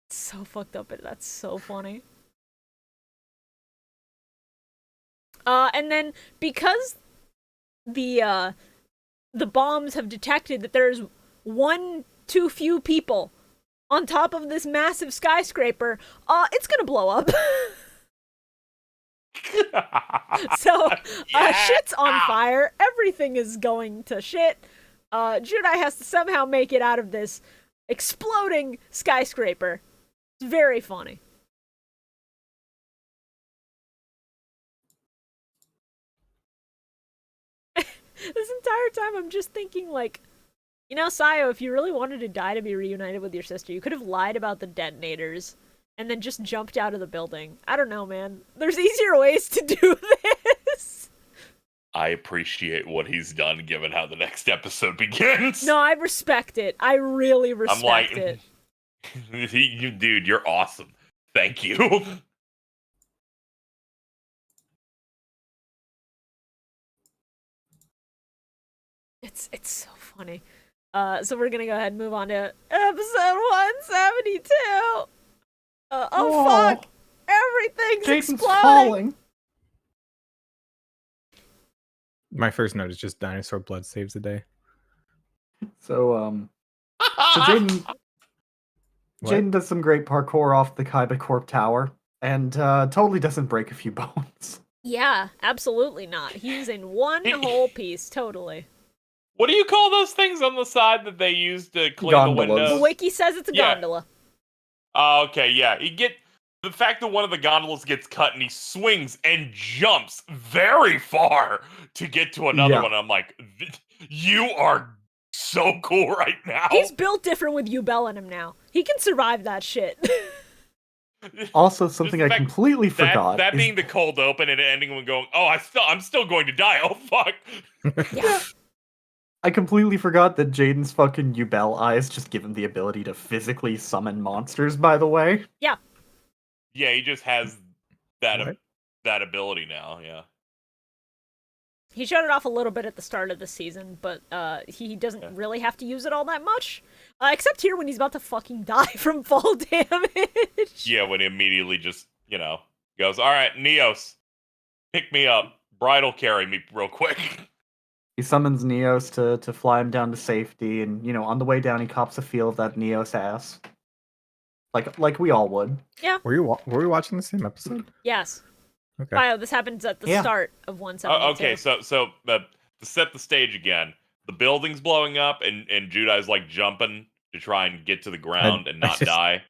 it's so fucked up. That's so funny. And then because the bombs have detected that there's one too few people on top of this massive skyscraper, it's gonna blow up. So shit's on fire. Everything is going to shit. Judai has to somehow make it out of this exploding skyscraper. It's very funny. This entire time I'm just thinking, like, you know, Sayo, if you really wanted to die to be reunited with your sister, you could have lied about the detonators and then just jumped out of the building. I don't know, man. There's easier ways to do this. I appreciate what he's done, given how the next episode begins. No, I respect it. I really respect it. Dude, you're awesome. Thank you. It's so funny. So we're gonna go ahead and move on to episode 172. Fuck! Everything's Jaden's exploding. falling. My first note is just dinosaur blood saves the day. So What? Jaden does some great parkour off the Kaiba Corp tower, and totally doesn't break a few bones. Yeah, absolutely not. He's in one whole piece, totally. What do you call those things on the side that they use to clean Gondolas. the windows? The wiki says it's a gondola. Oh, okay, yeah. The fact that one of the gondolas gets cut and he swings and jumps very far to get to another one. I'm like, you are so cool right now. He's built different with Yubel in him now. He can survive that shit. Also, something I completely forgot. That being the cold open and ending with going, oh, I'm still going to die. Oh, fuck. Yeah. I completely forgot that Jaden's fucking Yubel eyes just give him the ability to physically summon monsters, by the way. Yeah. Yeah, he just has that ability now, yeah. He showed it off a little bit at the start of the season, but he doesn't really have to use it all that much. Except here when he's about to fucking die from fall damage. Yeah, when he immediately just, goes, all right, Neos, pick me up. Bridal carry me real quick. He summons Neos to fly him down to safety, and, on the way down he cops a feel of that Neos ass. Like we all would. Yeah. Were we watching the same episode? Yes. Okay. Bio, this happens at the start of 172. Okay, so to set the stage again, the building's blowing up, and Judai's like jumping to try and get to the ground and not die.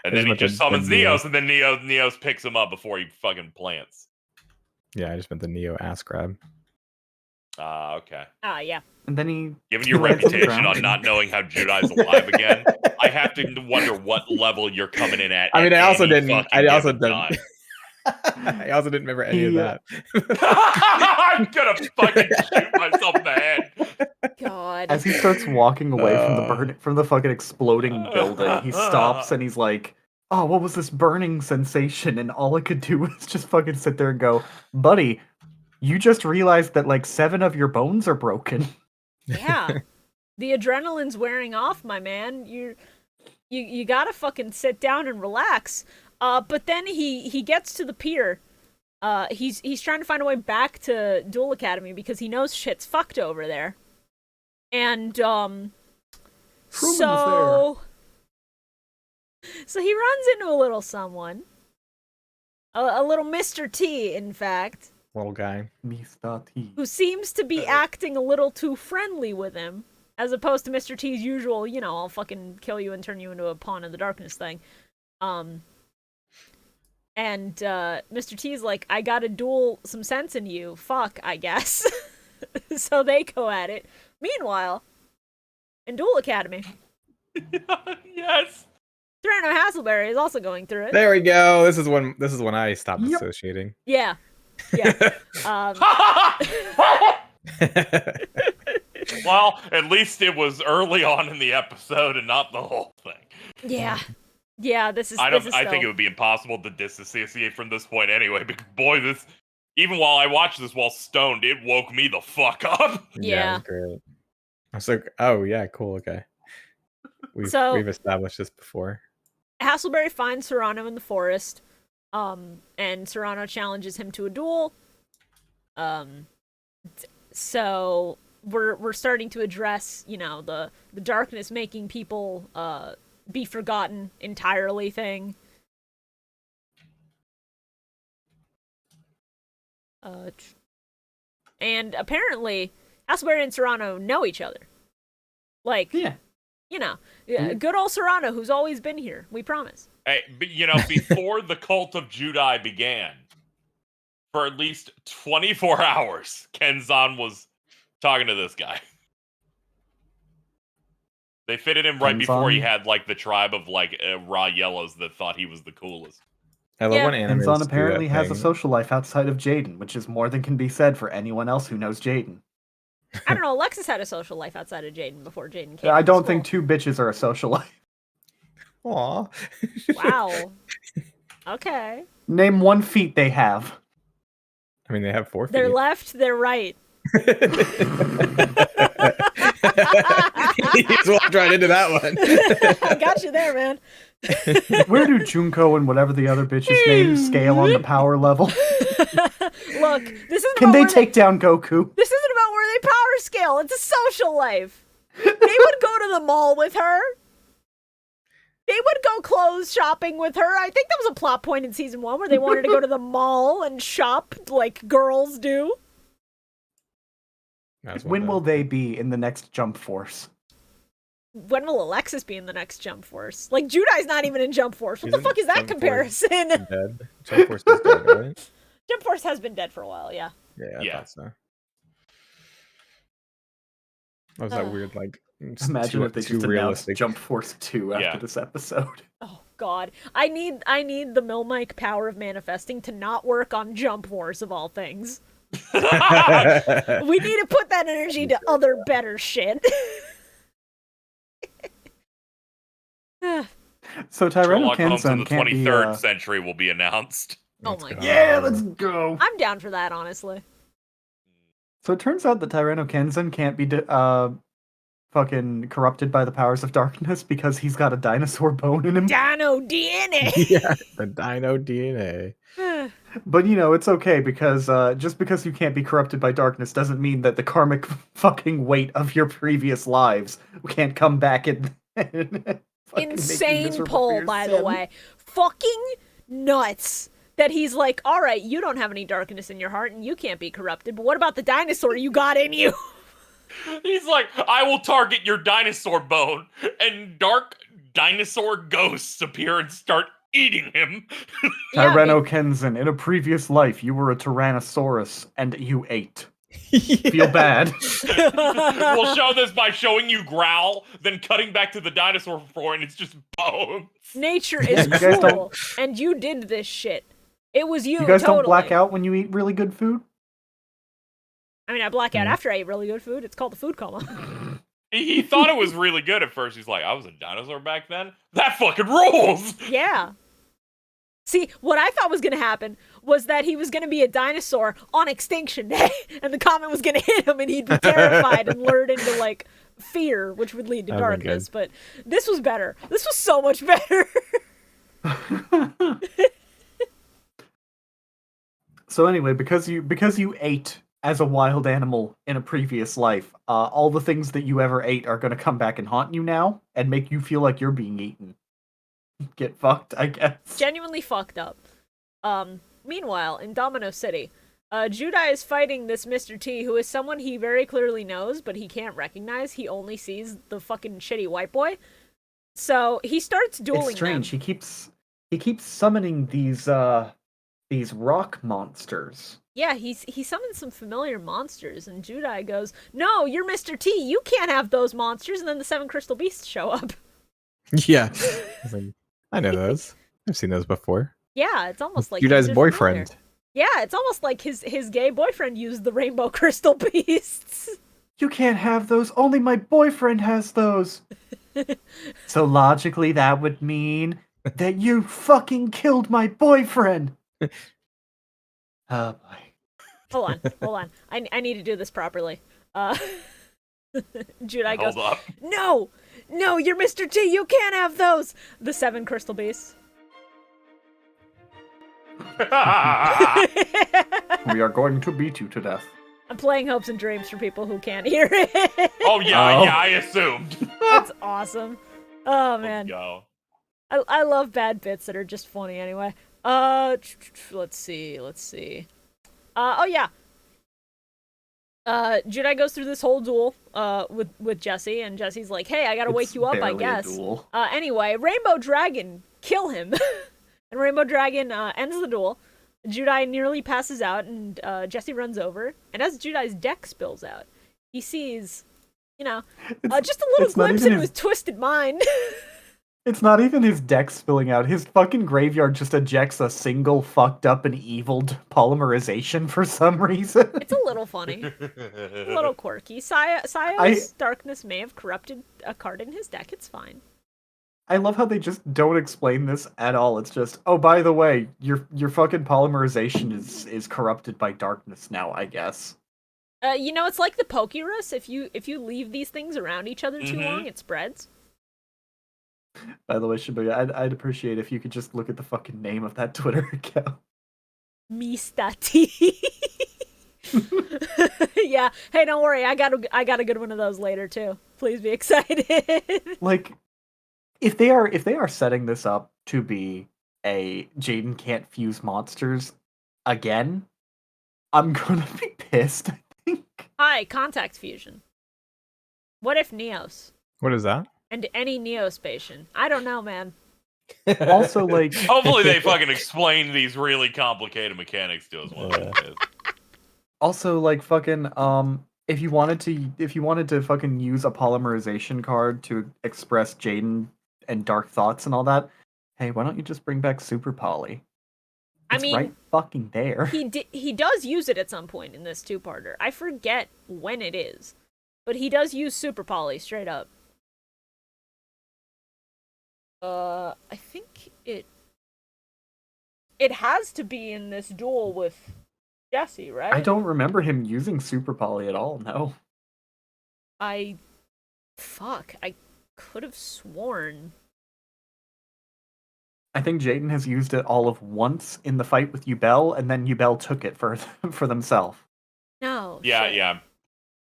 And then he just summons Neos, and then Neos picks him up before he fucking plants. Yeah, I just meant the Neo ass grab. Okay. Yeah. And then he... Given your reputation on not knowing how Judai's alive again, I have to wonder what level you're coming in at. I mean, I also didn't remember any of that. I'm gonna fucking shoot myself in the head. God. As he starts walking away from the fucking exploding building, he stops and he's like, oh, what was this burning sensation? And all I could do was just fucking sit there and go, buddy, you just realized that like 7 of your bones are broken. Yeah. The adrenaline's wearing off, my man. You gotta fucking sit down and relax. But then he gets to the pier. He's trying to find a way back to Duel Academy because he knows shit's fucked over there. And so he runs into a little someone. A little Mr. T, in fact. Little guy. Mr. T. Who seems to be acting a little too friendly with him. As opposed to Mr. T's usual, I'll fucking kill you and turn you into a pawn in the darkness thing. And Mr. T's like, I gotta duel some sense in you. Fuck, I guess. So they go at it. Meanwhile, in Duel Academy. Yes. Thorano Hasselberry is also going through it. There we go. This is when I stopped associating. Yeah. Well, at least it was early on in the episode and not the whole thing. Yeah, this is. I think it would be impossible to disassociate from this point anyway. Because boy, even while I watched this while stoned, it woke me the fuck up. Yeah. Great. I was like, oh yeah, cool, okay. We've established this before. Hasselberry finds Serrano in the forest, and Serrano challenges him to a duel. So we're starting to address, the darkness making people be forgotten entirely thing. And apparently, Hasselberry and Serrano know each other. Like, Yeah. Good old Serrano, who's always been here. We promise. Hey, but before the cult of Judai began, for at least 24 hours, Kenzan was talking to this guy. They fitted him right before he had the tribe of raw yellows that thought he was the coolest. I love when animes Kenzan do apparently that has a thing. social life outside of Jaden, which is more than can be said for anyone else who knows Jaden. I don't know. Alexis had a social life outside of Jaden before Jaden came. I to don't school. think two bitches are a social life. Aw. Wow. Okay. Name one feat they have. I mean, they have 4 feet. They're left, they're right. He just walked right into that one. I got you there, man. Where do Junko and whatever the other bitch's name scale on the power level? Look, this isn't Can about they where take down Goku? This isn't about where they power scale. It's a social life. They would go to the mall with her. They would go clothes shopping with her. I think that was a plot point in season 1 where they wanted to go to the mall and shop like girls do. When will they be in the next Jump Force? When will Alexis be in the next Jump Force? Like, Judai's not even in Jump Force. What the fuck is that comparison? Dead. Jump Force is dead, right? Jump Force has been dead for a while, yeah. Yeah, I thought so. That was that weird, Imagine if they just announced realistic. Jump Force 2 after this episode. Oh god. I need the Milmike power of manifesting to not work on Jump Force of all things. We need to put that energy to other better shit. So Tyranno Sherlock Holmes in Kenzan the can't 23rd be, century will be announced. Oh my god. Yeah, let's go. I'm down for that, honestly. So it turns out that Tyranno Kenzan can't be fucking corrupted by the powers of darkness because he's got a dinosaur bone in him. Dino DNA! Yeah, the dino DNA. But it's okay because just because you can't be corrupted by darkness doesn't mean that the karmic fucking weight of your previous lives can't come back and Insane pull, by the way. Fucking nuts. That he's like, alright, you don't have any darkness in your heart and you can't be corrupted, but what about the dinosaur you got in you? He's like, I will target your dinosaur bone, and dark dinosaur ghosts appear and start eating him. Tyranno Kenzan, in a previous life, you were a Tyrannosaurus, and you ate. Feel bad. We'll show this by showing you growl, then cutting back to the dinosaur form, and it's just bones. Nature is cruel, and you did this shit. It was you, You guys totally. don't black out when you eat really good food? I mean, I black out after I eat really good food. It's called the food coma. He thought it was really good at first. He's like, I was a dinosaur back then? That fucking rules! Yeah. See, what I thought was going to happen was that he was going to be a dinosaur on Extinction Day, and the comet was going to hit him, and he'd be terrified and lured into, fear, which would lead to darkness. But this was better. This was so much better. So anyway, because you ate as a wild animal in a previous life, all the things that you ever ate are going to come back and haunt you now and make you feel like you're being eaten. Get fucked, I guess. Genuinely fucked up. Meanwhile, in Domino City, Judai is fighting this Mr. T, who is someone he very clearly knows, but he can't recognize. He only sees the fucking shitty white boy. So he starts dueling It's strange. them. He keeps summoning these rock monsters. Yeah, he summons some familiar monsters, and Judai goes, "No, you're Mr. T. You can't have those monsters." And then the 7 crystal beasts show up. Yeah. I know those. I've seen those before. Yeah, it's almost like Judai's they're boyfriend. familiar. Yeah, it's almost like his gay boyfriend used the rainbow crystal beasts. You can't have those. Only my boyfriend has those. So logically, that would mean that you fucking killed my boyfriend. Oh boy. Hold on. I need to do this properly. Judai goes, Hold up. No, you're Mr. T. You can't have those. The 7 crystal beasts. We are going to beat you to death. I'm playing hopes and dreams for people who can't hear it. Oh yeah, Oh. yeah, I assumed. That's awesome. Oh man, Go. I love bad bits that are just funny anyway. Let's see. Oh yeah. Judai goes through this whole duel with Jesse, and Jesse's like, "Hey, I gotta wake you up, I barely a guess." duel. Anyway, Rainbow Dragon kill him, and Rainbow Dragon ends the duel. Judai nearly passes out, and Jesse runs over, and as Judai's deck spills out, he sees, just a little it's not glimpse even into his- his twisted mind. It's not even his deck spilling out. His fucking graveyard just ejects a single fucked up and eviled polymerization for some reason. It's a little funny, a little quirky. Sayo's darkness may have corrupted a card in his deck. It's fine. I love how they just don't explain this at all. It's just, oh, by the way, your fucking polymerization is corrupted by darkness now, I guess. It's like the Pokérus. If you leave these things around each other too long, it spreads. By the way, Shibuya, I'd appreciate if you could just look at the fucking name of that Twitter account. Mista T. Yeah. Hey, don't worry. I got a good one of those later too. Please be excited. Like, if they are setting this up to be a Jaden can't fuse monsters again, I'm gonna be pissed, I think. Hi, contact fusion. What if Neos? What is that? And any Neospatian? I don't know, man. Also, like, Hopefully they fucking explain these really complicated mechanics to us. also like fucking if you wanted to fucking use a polymerization card to express Jaden and dark thoughts and all that, hey, why don't you just bring back Super Poly? I It's mean, right fucking there. he does use it at some point in this 2-parter. I forget when it is, but he does use Super Poly straight up. I think it has to be in this duel with Jesse, right? I don't remember him using Super Poly at all, no. I could have sworn. I think Jaden has used it all of once in the fight with Yubel, and then Yubel took it for themselves. No. Yeah, shit. yeah.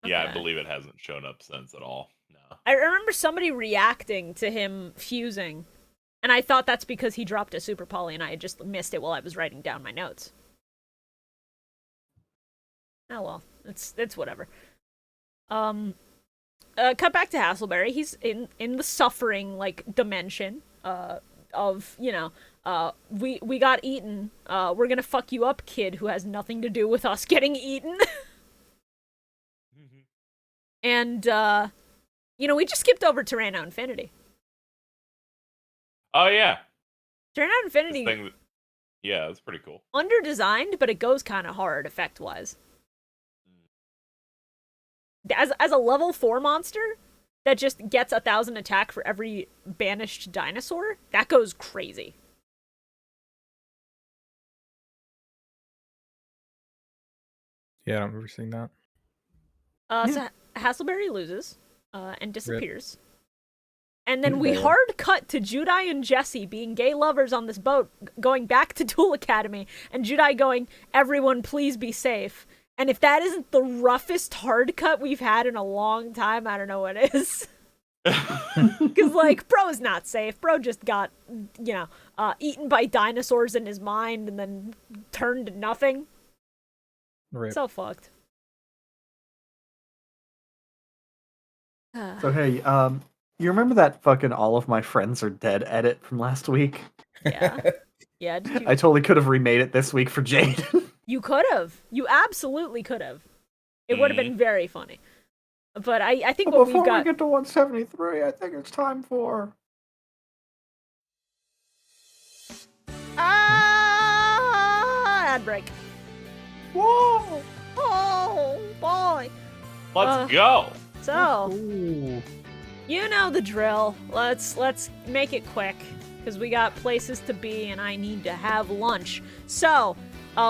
Yeah, I Okay. believe it hasn't shown up since at all. No. I remember somebody reacting to him fusing, and I thought that's because he dropped a Super Poly, and I had just missed it while I was writing down my notes. Oh well, it's whatever. Cut back to Hasselberry. He's in the suffering dimension. Of we got eaten. We're gonna fuck you up, kid, who has nothing to do with us getting eaten. And we just skipped over Tyranno Infinity. Oh yeah. Tyranno This Infinity, thing, yeah, that's pretty cool. under-designed, but it goes kind of hard effect-wise. As a level 4 monster that just gets 1,000 attack for every banished dinosaur, that goes crazy. Yeah, I don't remember seeing that. So Hasselberry loses and disappears. And then Yeah. we hard cut to Judai and Jesse being gay lovers on this boat, going back to Duel Academy, and Judai going, "Everyone, please be safe." And if that isn't the roughest hard cut we've had in a long time, I don't know what is. Because, bro's not safe. Bro just got, eaten by dinosaurs in his mind and then turned to nothing. Right. So fucked. So hey, you remember that fucking "All of My Friends Are Dead" edit from last week? Yeah. Yeah, did you... I totally could have remade it this week for Jaden. You could have. You absolutely could have. It would have been very funny. But I think what Before we've got... we get to 173, I think it's time for... Ad break. Whoa! Oh, boy. Let's go. So, Ooh. you know the drill. Let's make it quick, because we got places to be and I need to have lunch. So,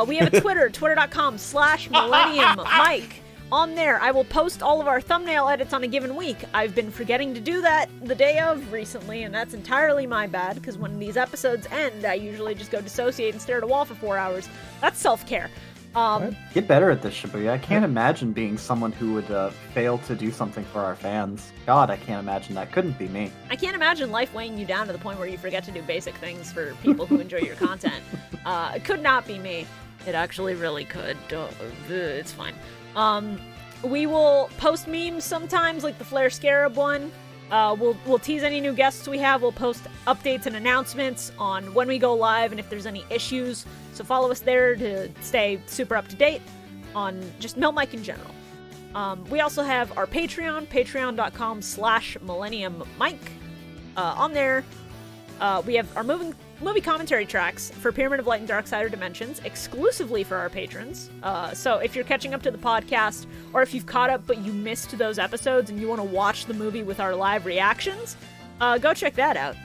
we have a Twitter, twitter.com/Millennium Mike. On there, I will post all of our thumbnail edits on a given week. I've been forgetting to do that the day of recently, and that's entirely my bad, because when these episodes end, I usually just go dissociate and stare at a wall for 4 hours. That's self-care. Get better at this, Shibuya. I can't imagine being someone who would fail to do something for our fans. God, I can't imagine that. Couldn't be me. I can't imagine life weighing you down to the point where you forget to do basic things for people who enjoy your content. It could not be me. It actually really could. It's fine. We will post memes sometimes, like the Flare Scarab one. We'll tease any new guests we have. We'll post updates and announcements on when we go live and if there's any issues. So follow us there to stay super up to date on just Milmike in general. We also have our Patreon, patreon.com/MillenniumMike. On there, we have our movie commentary tracks for Pyramid of Light and Darksider Dimensions, exclusively for our patrons. So if you're catching up to the podcast, or if you've caught up but you missed those episodes and you want to watch the movie with our live reactions, go check that out.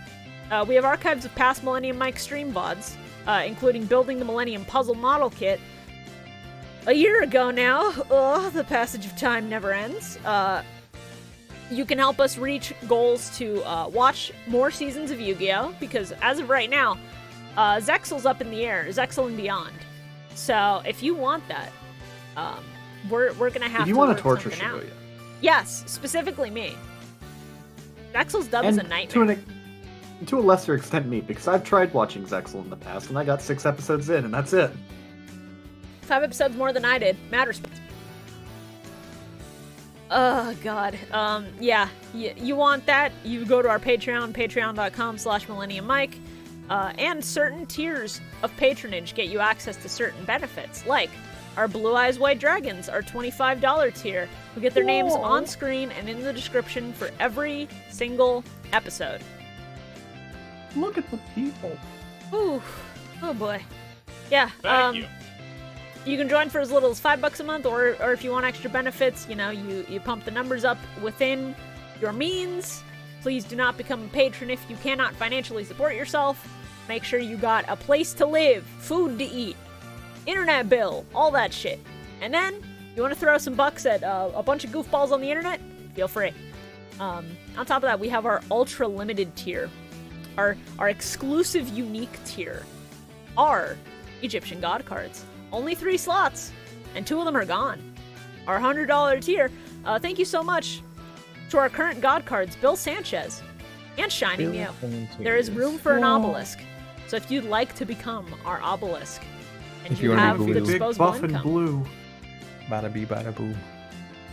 We have archives of past Millennium Mike stream VODs, including building the Millennium Puzzle Model Kit. A year ago now, the passage of time never ends. You can help us reach goals to watch more seasons of Yu-Gi-Oh! Because as of right now, Zexal's up in the air, Zexal and Beyond. So if you want that, we're gonna have to. If you want work to torture something out. Shibuya. Yes, specifically me. Zexal's dub is a nightmare. To a lesser extent me, because I've tried watching Zexal in the past, and I got 6 episodes in, and that's it. 5 episodes more than I did. Mad respect. Oh, God. Yeah. You want that? You go to our Patreon, patreon.com/MillenniumMike, and certain tiers of patronage get you access to certain benefits, like our Blue Eyes White Dragons, our $25 tier, who get their names on screen and in the description for every single episode. Look at the people. Ooh. Oh, boy. Yeah. Thank you. You can join for as little as $5 a month, or if you want extra benefits, you know, you pump the numbers up within your means. Please do not become a patron if you cannot financially support yourself. Make sure you got a place to live, food to eat, internet bill, all that shit. And then, you want to throw some bucks at a bunch of goofballs on the internet? Feel free. On top of that, we have our ultra limited tier. Our exclusive unique tier are Egyptian God cards. Only 3 slots, and 2 of them are gone. Our $100 tier, thank you so much to our current God cards, Bill Sanchez and ShinyMew. There is room for an obelisk, so if you'd like to become our obelisk, and If you you wanna have be the blue. Big disposable buff and income. blue. Bada bee, bada boo.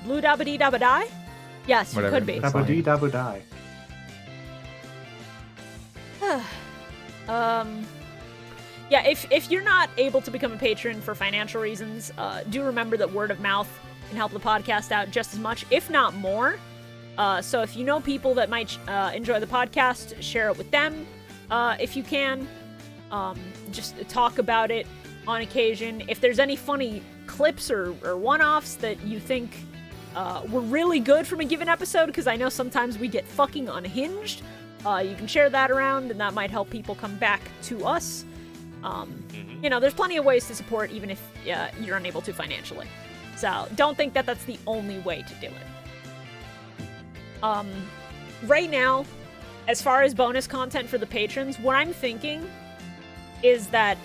Blue dabba dee dabba die? Yes, you Whatever, could be. that's Dabba dee dabba die. Yeah, if you're not able to become a patron for financial reasons, do remember that word of mouth can help the podcast out just as much, if not more. So if you know people that might enjoy the podcast, share it with them if you can. Just talk about it on occasion. If there's any funny clips or one-offs that you think were really good from a given episode, because I know sometimes we get fucking unhinged, you can share that around, and that might help people come back to us. You know, there's plenty of ways to support even if you're unable to financially. So don't think that that's the only way to do it. Right now, as far as bonus content for the patrons, what I'm thinking is that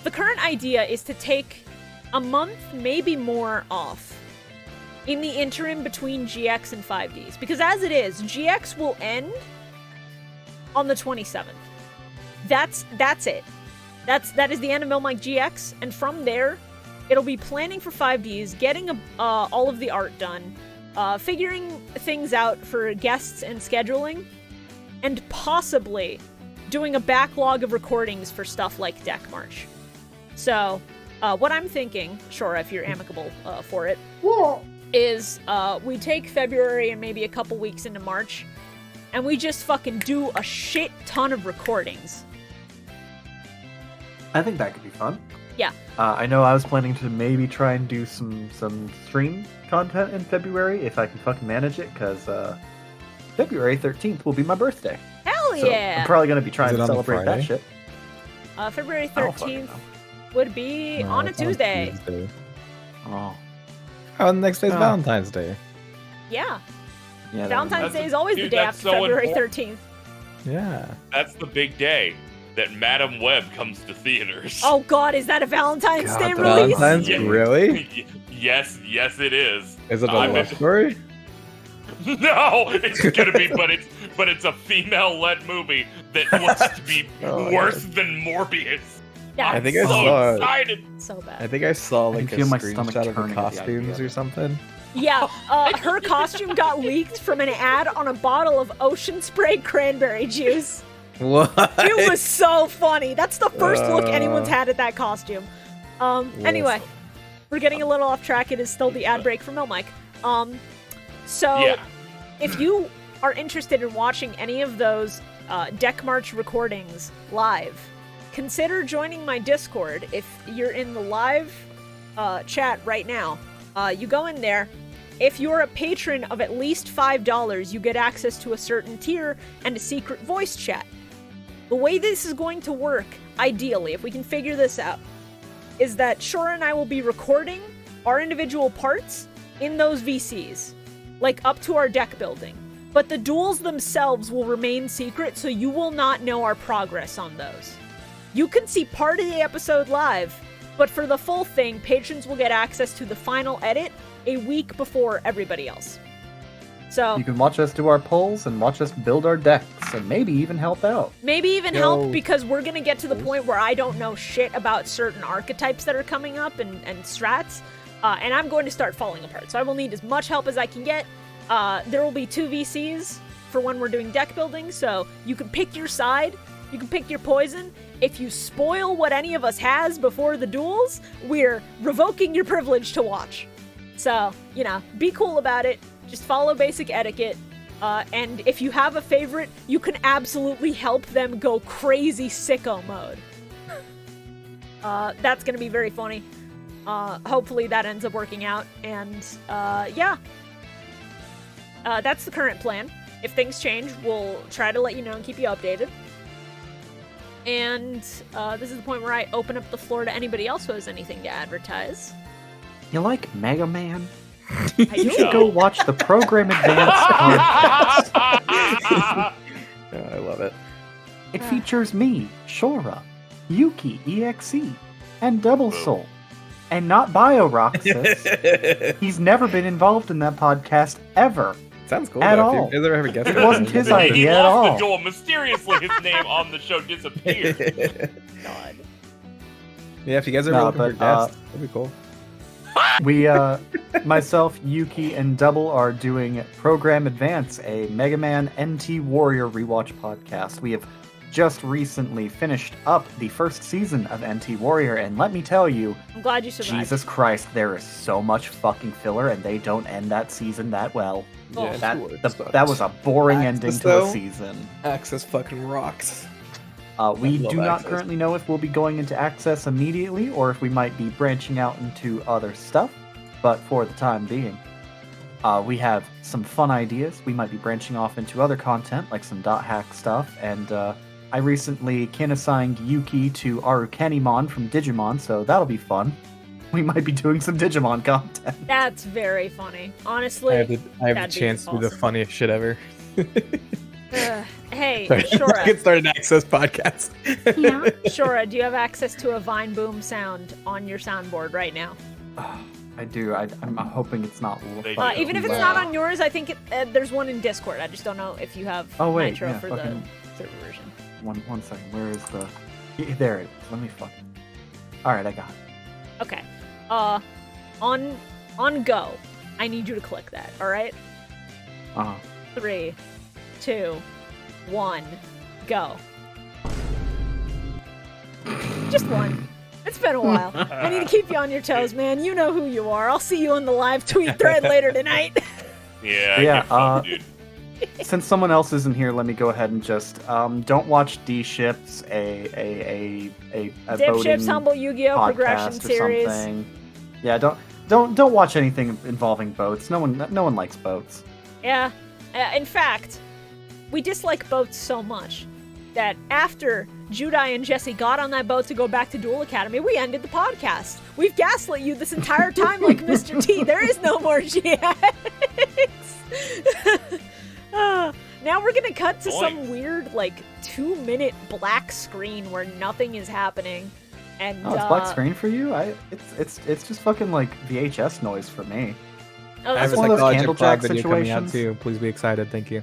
the current idea is to take a month, maybe more, off in the interim between GX and 5Ds. Because as it is, GX will end on the 27th. That's it. That is the end of Milmike GX, and from there, it'll be planning for 5Ds, getting all of the art done, figuring things out for guests and scheduling, and possibly doing a backlog of recordings for stuff like Deck March. So, what I'm thinking, Shorah, if you're amicable for it, is we take February and maybe a couple weeks into March, and we just fucking do a shit ton of recordings. I think that could be fun. Yeah. I know I was planning to maybe try and do some stream content in February if I can fucking manage it, because February 13th will be my birthday. Hell So yeah! I'm probably going to be trying Is it to on the celebrate that Friday? shit. February I don't fucking 13th know. would be No, on a it's Tuesday. Oh. Oh, and the next day's Ah. Valentine's Day. Yeah. Yeah, Valentine's That's Day is always the dude, day that's after so February important. 13th. Yeah. That's the big day that Madam Web comes to theaters. Oh god, is that a Valentine's God, Day the release? Valentine's? Yeah. Really? Yes, it is. Is it a I'm- love story? No, it's gonna be, but it's a female-led movie that looks to be Oh, worse than Morbius. Yeah, I think I so, saw it. excited. so I bad. think I saw I like can a feel my stomach screenshot of the turning at the costumes idea. or something. Yeah, her costume got leaked from an ad on a bottle of Ocean Spray cranberry juice. What? It was so funny. That's the first look Uh. anyone's had at that costume. Anyway, we're getting a little off track. It is still the ad break for Mill Mike. So Yeah. if you are interested in watching any of those Deck March recordings live, consider joining my Discord. If you're in the live chat right now, you go in there. If you're a patron of at least $5, you get access to a certain tier and a secret voice chat. The way this is going to work, ideally, if we can figure this out, is that Shorah and I will be recording our individual parts in those VCs, like up to our deck building. But the duels themselves will remain secret, so you will not know our progress on those. You can see part of the episode live, but for the full thing, patrons will get access to the final edit a week before everybody else. So You can watch us do our polls and watch us build our decks and maybe even help out. maybe even Yo. help, because we're gonna get to the point where I don't know shit about certain archetypes that are coming up and strats, and I'm going to start falling apart. So I will need as much help as I can get. There will be 2 VCs for when we're doing deck building, so you can pick your side, you can pick your poison. If you spoil what any of us has before the duels, we're revoking your privilege to watch. So, be cool about it. Just follow basic etiquette. And if you have a favorite, you can absolutely help them go crazy sicko mode. That's going to be very funny. Hopefully that ends up working out. And, yeah. That's the current plan. If things change, we'll try to let you know and keep you updated. And this is the point where I open up the floor to anybody else who has anything to advertise. You like Mega Man? I You do. should go watch the Program Advance podcast. I love it. It features me, Shorah, Yuki EXE, and Double Soul. And not BioRoxas. He's never been involved in that podcast ever. Sounds cool. At though. all. If you guys ever have a guest It on, wasn't that'd his be idea. He at lost all. the duel. Mysteriously, his name on the show disappeared. God. Yeah, if you guys ever No, looking for a but, guest, that'd be cool. We, myself, Yuki, and Double are doing Program Advance, a Mega Man NT Warrior rewatch podcast. We have just recently finished up the first season of NT Warrior, and let me tell you, I'm glad you survived. Jesus Christ, there is so much fucking filler, and they don't end that season that well. Oh. Yeah, That was a boring Access, ending to though? a season. Access fucking rocks. We love do not Access. currently know if we'll be going into Access immediately or if we might be branching out into other stuff, but for the time being, we have some fun ideas. We might be branching off into other content, like some dot hack stuff, and I recently kin-assigned Yuki to Arukenimon from Digimon, so that'll be fun. We might be doing some Digimon content. That's very funny. Honestly, I have the that'd be chance to do the awesome. funniest shit ever. Hey, Sorry, Shorah. get started an Access podcast. Yeah. Shorah, do you have access to a Vine Boom sound on your soundboard right now? I do. I'm hoping it's not. They fucking Even if it's loud. not on yours, I think there's one in Discord. I just don't know if you have Oh, wait, Nitro yeah, for fucking- the server version. One second. Where is the? There it is. Let me fucking. All right, I got it. Okay. On go. I need you to click that. All right. 3, 2, 1, go. Just one. It's been a while. I need to keep you on your toes, man. You know who you are. I'll see you in the live tweet thread later tonight. Yeah, Yeah, get fucked, dude. Since someone else isn't here, let me go ahead and just don't watch D Ships, a Dip voting Ships Humble Yu-Gi-Oh! podcast Progression or Series. something. Yeah, don't watch anything involving boats. No one likes boats. Yeah. In fact, we dislike boats so much that after Judai and Jesse got on that boat to go back to Duel Academy, we ended the podcast. We've gaslit you this entire time like Mr. T. There is no more GX. Now we're gonna cut to some weird, like, 2-minute black screen where nothing is happening. And it's black screen for you? It's just fucking like VHS noise for me. Oh, I have a one of those psychological Candlejack video coming out situations. too. Please be excited. Thank you.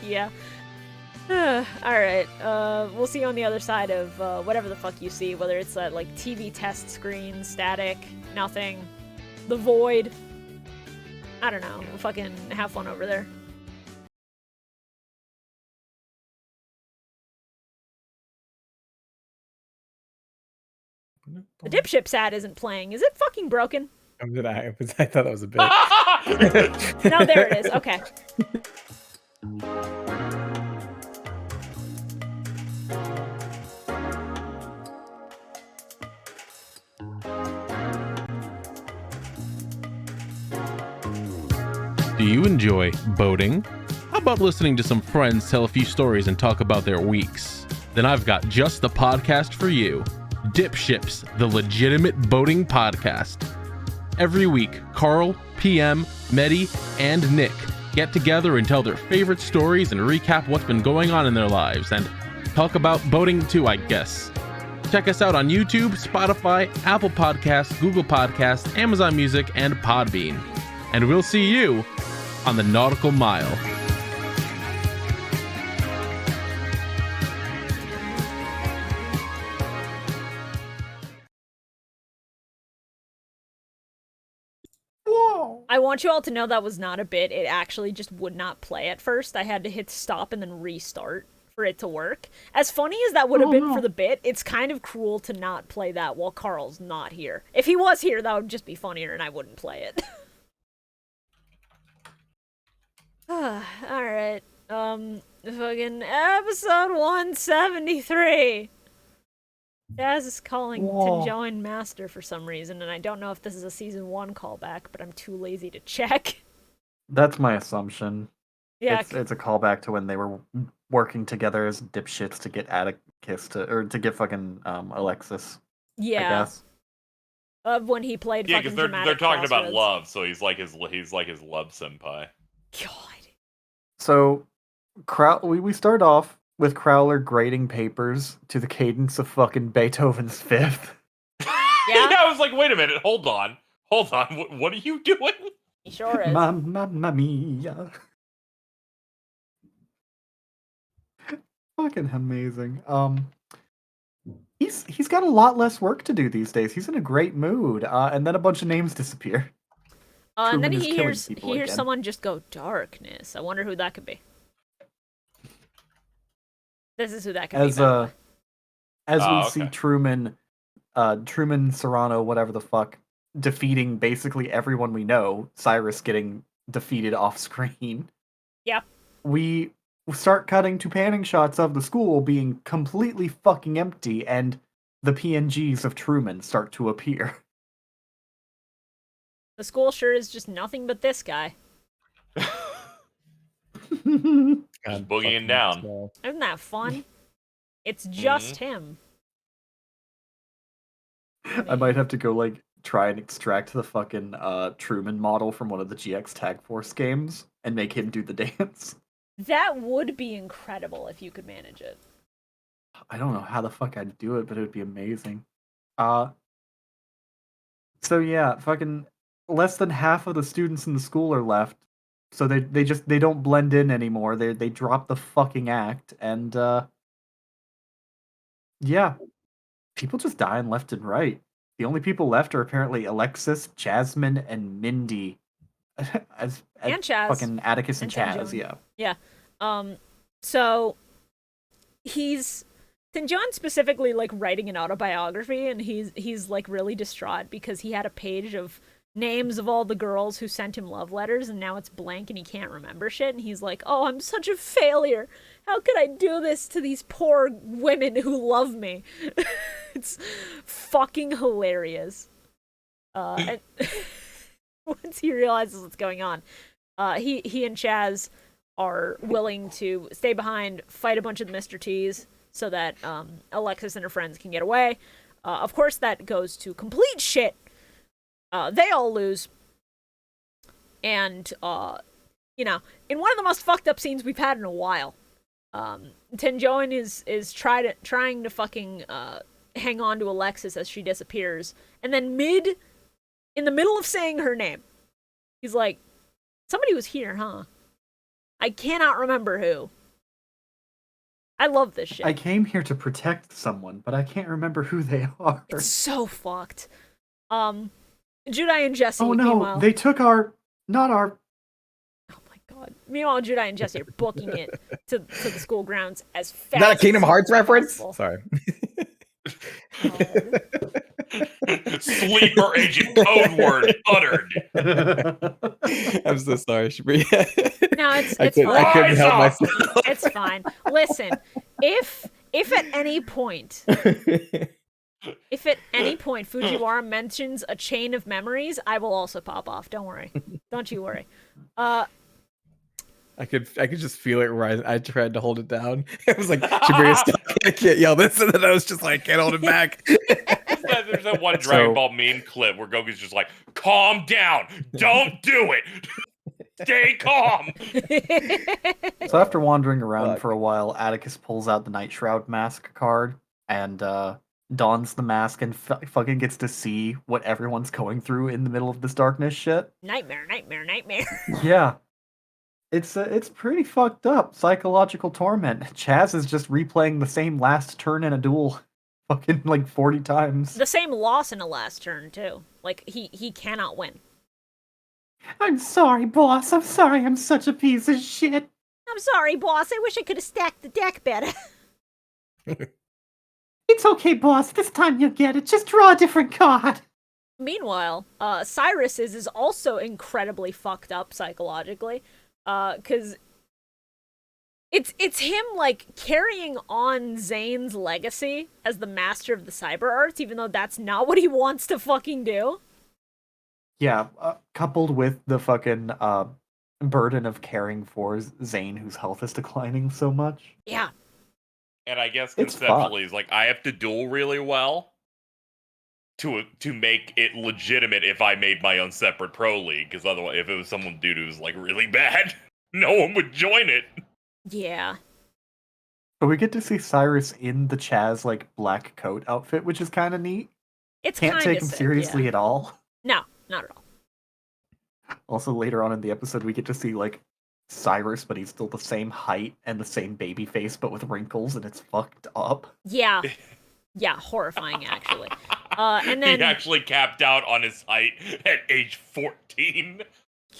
yeah. Alright, we'll see you on the other side of whatever the fuck you see, whether it's that, like, TV test screen, static, nothing, the void. I don't know. We'll fucking have fun over there. The Dipship's ad isn't playing. Is it fucking broken? I thought that was a bit. No, there it is. Okay. Do you enjoy boating? How about listening to some friends tell a few stories and talk about their weeks? Then I've got just the podcast for you. Dip Ships, the legitimate boating podcast. Every week, Carl, PM, Medi, and Nick get together and tell their favorite stories and recap what's been going on in their lives and talk about boating too, I guess. Check us out on YouTube, Spotify, Apple Podcasts, Google Podcasts, Amazon Music, and Podbean. And we'll see you on the Nautical Mile. I want you all to know that was not a bit. It actually just would not play at first. I had to hit stop and then restart for it to work. As funny as that would have been for the bit, it's kind of cruel to not play that while Carl's not here. If he was here, that would just be funnier and I wouldn't play it. Alright. Fucking episode 173. Jazz is calling to join Master for some reason, and I don't know if this is a season 1 callback, but I'm too lazy to check. That's my assumption. Yeah. It's a callback to when they were working together as dipshits to get Atticus to get fucking Alexis. Yeah. I guess. Of when he played Yeah, fucking because they're talking about Crossroads. love, so he's like his love senpai. God. So, we start off with Crowler grading papers to the cadence of fucking Beethoven's Fifth. Yeah? I was like, wait a minute, hold on. What are you doing? He sure is. Mamma mia. Fucking amazing. He's got a lot less work to do these days. He's in a great mood. And then a bunch of names disappear. And then Truman is he killing hears people again. someone just go, darkness. I wonder who that could be. This is who that could be. As we see okay. Truman Serrano, whatever the fuck, defeating basically everyone we know, Cyrus getting defeated off screen. Yep. We start cutting to panning shots of the school being completely fucking empty, and the PNGs of Truman start to appear. The school sure is just nothing but this guy. Just boogieing down. Isn't that fun? It's just him. I might have to go try and extract the fucking Truman model from one of the GX Tag Force games and make him do the dance. That would be incredible if you could manage it. I don't know how the fuck I'd do it, but it would be amazing. So yeah, fucking less than half of the students in the school are left. So they don't blend in anymore. They drop the fucking act, and yeah, people just dying left and right. The only people left are apparently Alexis, Jasmine, and Mindy. as And Chaz. Fucking Atticus and Chaz, Tinjon. yeah. Yeah. So he's Tinjon specifically writing an autobiography, and he's really distraught because he had a page of names of all the girls who sent him love letters, and now it's blank and he can't remember shit, and he's like, oh, I'm such a failure. How could I do this to these poor women who love me? It's fucking hilarious. And once he realizes what's going on, he and Chaz are willing to stay behind, fight a bunch of the Mr. T's so that Alexis and her friends can get away. Of course, that goes to complete shit. They all lose. And, you know, in one of the most fucked up scenes we've had in a while, Tenjoin is trying to fucking hang on to Alexis as she disappears. And then in the middle of saying her name, he's like, somebody was here, huh? I cannot remember who. I love this shit. I came here to protect someone, but I can't remember who they are. It's so fucked. Judai and Jesse, Oh no, meanwhile... they took not our... Oh my god. Meanwhile, Judai and Jesse are booking it to the school grounds as fast Not a Kingdom as Hearts reference? possible. Sorry. Sleeper agent code word uttered. I'm so sorry, Shibuya. No, it's I fine. couldn't help Rise myself. It's fine. Listen, if at any point Fujiwara mentions a chain of memories, I will also pop off. Don't worry. Don't you worry. I could just feel it rise. I tried to hold it down. I was like, Shibuya, stop. I can't yell this. And then I was just like, can't hold it back. There's that one Dragon Ball meme clip where Goku's just like, calm down. Don't do it. Stay calm. So after wandering around for a while, Atticus pulls out the Night Shroud mask card and dons the mask and fucking gets to see what everyone's going through in the middle of this darkness shit. Nightmare. Yeah. It's pretty fucked up. Psychological torment. Chaz is just replaying the same last turn in a duel fucking like 40 times. The same loss in a last turn, too. Like, he cannot win. I'm sorry, boss. I'm sorry I'm such a piece of shit. I'm sorry, boss. I wish I could have stacked the deck better. It's okay, boss. This time you'll get it. Just draw a different card. Meanwhile, Cyrus is also incredibly fucked up psychologically. Because it's him, like, carrying on Zane's legacy as the master of the cyber arts, even though that's not what he wants to fucking do. Yeah, coupled with the fucking burden of caring for Zane, whose health is declining so much. Yeah. And I guess It's conceptually, it's like, I have to duel really well to make it legitimate if I made my own separate pro league, because otherwise, if it was someone dude who was like really bad, no one would join it. Yeah. But we get to see Cyrus in the Chaz like black coat outfit, which is kind of neat. It's Can't kinda take him sick, seriously yeah. at all. No, not at all. Also, later on in the episode, we get to see like Cyrus, but he's still the same height and the same baby face, but with wrinkles, and it's fucked up. Yeah. Yeah, horrifying, actually. And then... He actually capped out on his height at age 14.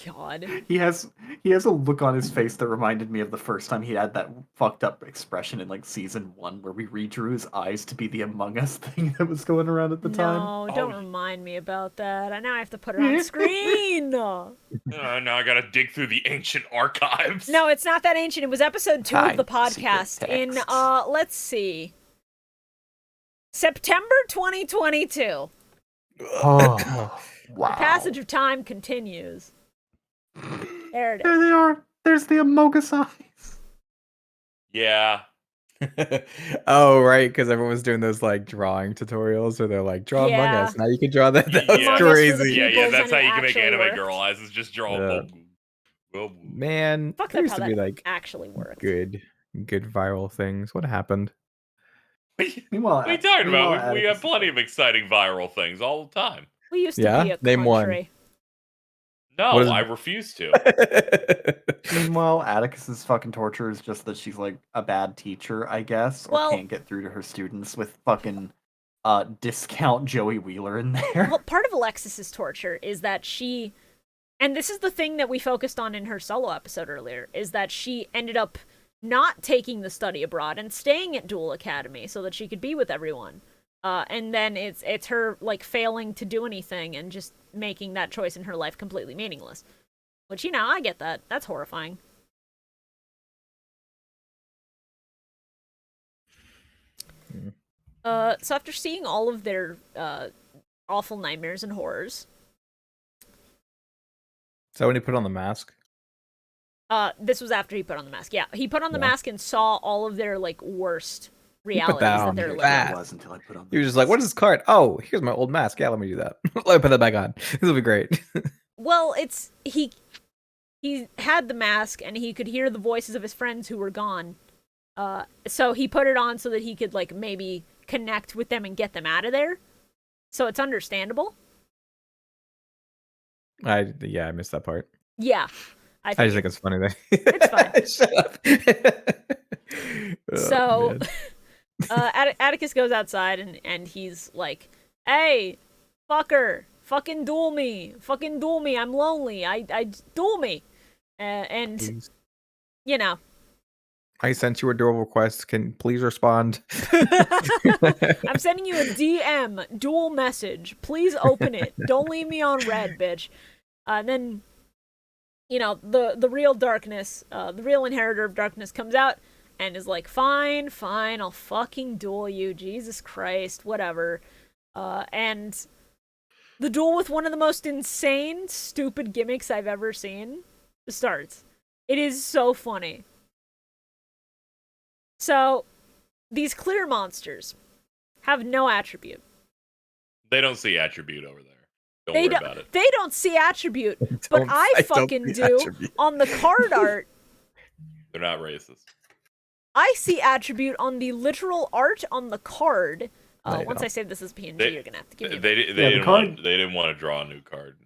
God. He has a look on his face that reminded me of the first time he had that fucked up expression in like season 1 where we redrew his eyes to be the Among Us thing that was going around at the time. No, don't remind me about that. Now I have to put it on screen. Now I gotta dig through the ancient archives. No, it's not that ancient. It was episode 2 of the Time podcast secret in, text. let's see, September 2022. Oh, wow. The passage of time continues. There it There is. they are. There's the Among Us eyes. Yeah. Oh, right, because everyone was doing those like drawing tutorials where they're like, draw Among Yeah. Us. Now you can draw that. That was Yeah. crazy. Yeah, Pupils that's how and you it can make actually anime worked. girl eyes, is just draw Yeah. well, Man, Fuck, there that's used how to be that like actually works. good viral things. What happened? Meanwhile, What are you talking about? meanwhile, We have Atticus- plenty of exciting viral things all the time. We used to Yeah? be a Name one. country. No, What is- I refuse to. Meanwhile, Atticus's fucking torture is just that she's like a bad teacher, I guess, or Well- can't get through to her students with fucking discount Joey Wheeler in there. Well, part of Alexis's torture is that she, and this is the thing that we focused on in her solo episode earlier, is that she ended up not taking the study abroad and staying at Duel Academy so that she could be with everyone. And then it's her like failing to do anything and just making that choice in her life completely meaningless. Which, you know, I get that. That's horrifying. So after seeing all of their awful nightmares and horrors, So when you put on the mask, This was after he put on the mask. Yeah, he put on the Yeah. mask and saw all of their like worst realities that that on they're there. living. That- It was until I put on. He was just like, "What is this card? Oh, here's my old mask. Yeah, let me do that. Let me put that back on. This will be great." Well, it's he had the mask and he could hear the voices of his friends who were gone. So he put it on so that he could like maybe connect with them and get them out of there. So it's understandable. I missed that part. Yeah. I just think it's funny that It's fine. Shut up. Oh, So, man. Atticus goes outside and he's like, "Hey, fucker, fucking duel me, I'm lonely, I duel me," and Please. you know, I sent you a duel request. Can please respond? I'm sending you a DM dual message. Please open it. Don't leave me on red, bitch. And then, you know, the real darkness, the real inheritor of darkness comes out and is like, fine, I'll fucking duel you. Jesus Christ, whatever. And the duel with one of the most insane, stupid gimmicks I've ever seen starts. It is so funny. So, these clear monsters have no attribute. They don't see attribute over there. Don't worry about it. They don't see attribute, but Don't- I don't fucking see do attribute. on the card art. They're not racist. I see attribute on the literal art on the card. No, you Once don't. I save this as PNG, They- you're gonna have to give me. They the didn't card- want they didn't want to draw a new card.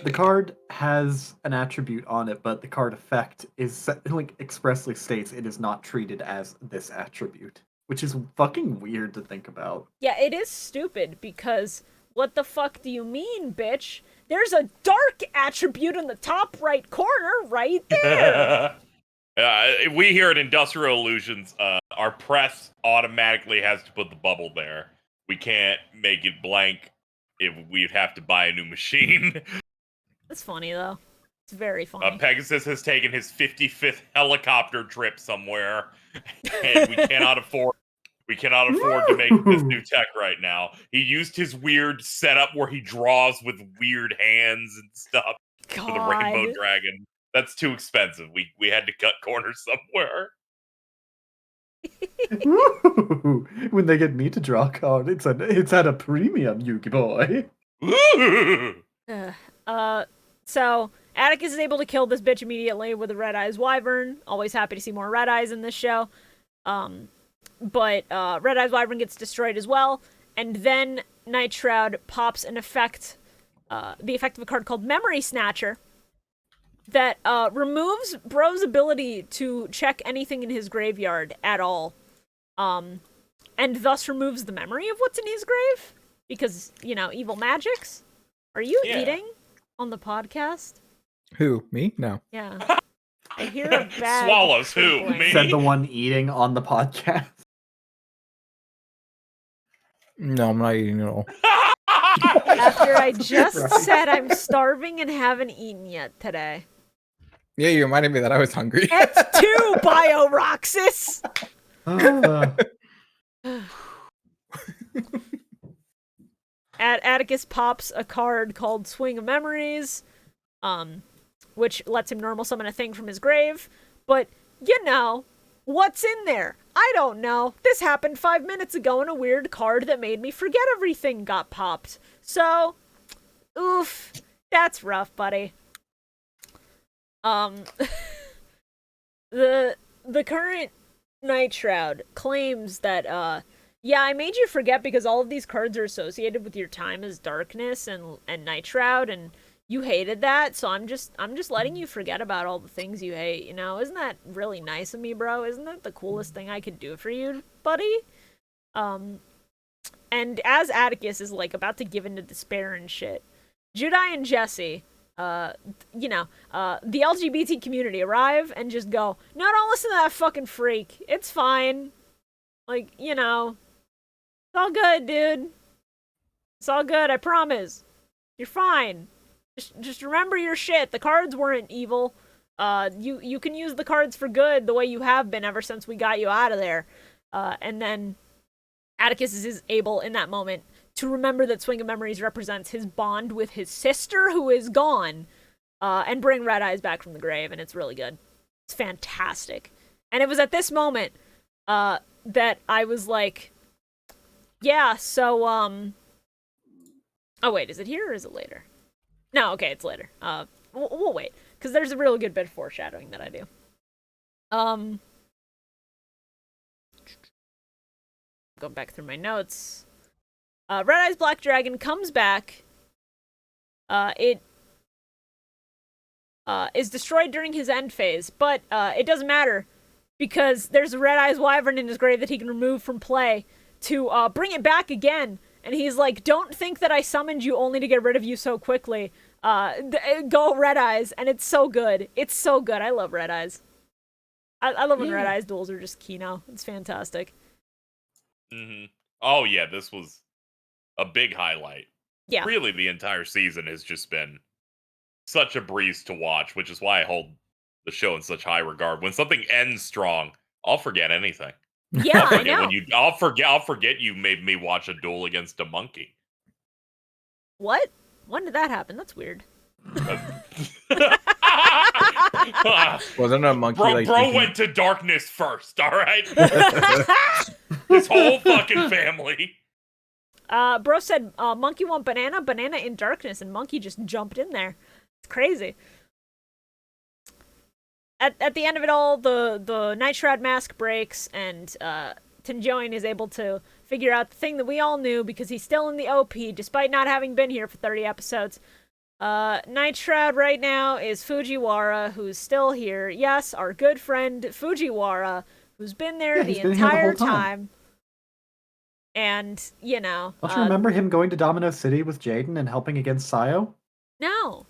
The card has an attribute on it, but the card effect is like expressly states it is not treated as this attribute, which is fucking weird to think about. Yeah, it is stupid because what the fuck do you mean, bitch? There's a dark attribute in the top right corner right there. We here at Industrial Illusions, our press automatically has to put the bubble there. We can't make it blank if we'd have to buy a new machine. It's funny though. It's very funny. Pegasus has taken his 55th helicopter trip somewhere, and we cannot afford to make this new tech right now. He used his weird setup where he draws with weird hands and stuff for the Rainbow God. Dragon. That's too expensive. We had to cut corners somewhere. Woo! When they get me to draw a card, it's at a premium, Yugi boy. So Atticus is able to kill this bitch immediately with a Red Eyes Wyvern. Always happy to see more Red Eyes in this show. But Red Eyes Wyvern gets destroyed as well, and then Night Shroud pops an effect, the effect of a card called Memory Snatcher, that removes Bro's ability to check anything in his graveyard at all, and thus removes the memory of what's in his grave, because, you know, evil magics. Are you Yeah. eating on the podcast? Who? Me? No. Yeah. I hear a bag. Swallows who? crinkling. Me? Said the one eating on the podcast. No, I'm not eating at all. After I just Right. said I'm starving and haven't eaten yet today. Yeah, you reminded me that I was hungry. It's 2, Bio Roxas! Atticus pops a card called Swing of Memories, which lets him normal summon a thing from his grave. But, you know, what's in there? I don't know. This happened 5 minutes ago and a weird card that made me forget everything got popped. So, oof, that's rough, buddy. The current Night Shroud claims that, yeah, I made you forget because all of these cards are associated with your time as Darkness and Night Shroud, and you hated that, so I'm just letting you forget about all the things you hate, you know? Isn't that really nice of me, bro? Isn't that the coolest thing I could do for you, buddy? And as Atticus is, like, about to give into despair and shit, Judai and Jesse, the LGBT community arrive and just go, no, don't listen to that fucking freak. It's fine. Like, you know, it's all good, dude. It's all good, I promise. You're fine. Just remember your shit. The cards weren't evil. You can use the cards for good the way you have been ever since we got you out of there. And then Atticus is able in that moment to remember that Swing of Memories represents his bond with his sister who is gone, and bring Red Eyes back from the grave, and it's really good. It's fantastic. And it was at this moment that I was like, yeah, so, oh, wait, is it here or is it later? No, okay, it's later. We'll wait, because there's a really good bit of foreshadowing that I do. Going back through my notes. Red Eyes Black Dragon comes back. It is destroyed during his end phase, but it doesn't matter, because there's a Red Eyes Wyvern in his grave that he can remove from play to bring it back again. And he's like, don't think that I summoned you only to get rid of you so quickly. Go Red Eyes. And it's so good. It's so good. I love Red Eyes. I love when Red Eyes duels are just Kino. It's fantastic. Mm-hmm. Oh, yeah, this was a big highlight. Yeah. Really, the entire season has just been such a breeze to watch, which is why I hold the show in such high regard. When something ends strong, I'll forget anything. Yeah, I know. I'll forget you made me watch a duel against a monkey. What? When did that happen? That's weird. Wasn't a monkey bro, like bro went to darkness first, alright? His whole fucking family. Bro said monkey want banana in darkness, and monkey just jumped in there. It's crazy. At the end of it all, the Night Shroud mask breaks, and Tenjoin is able to figure out the thing that we all knew, because he's still in the OP, despite not having been here for 30 episodes. Night Shroud right now is Fujiwara, who's still here. Yes, our good friend Fujiwara, who's been there the entire time. And, you know... Don't you remember him going to Domino City with Jaden and helping against Sayo? No.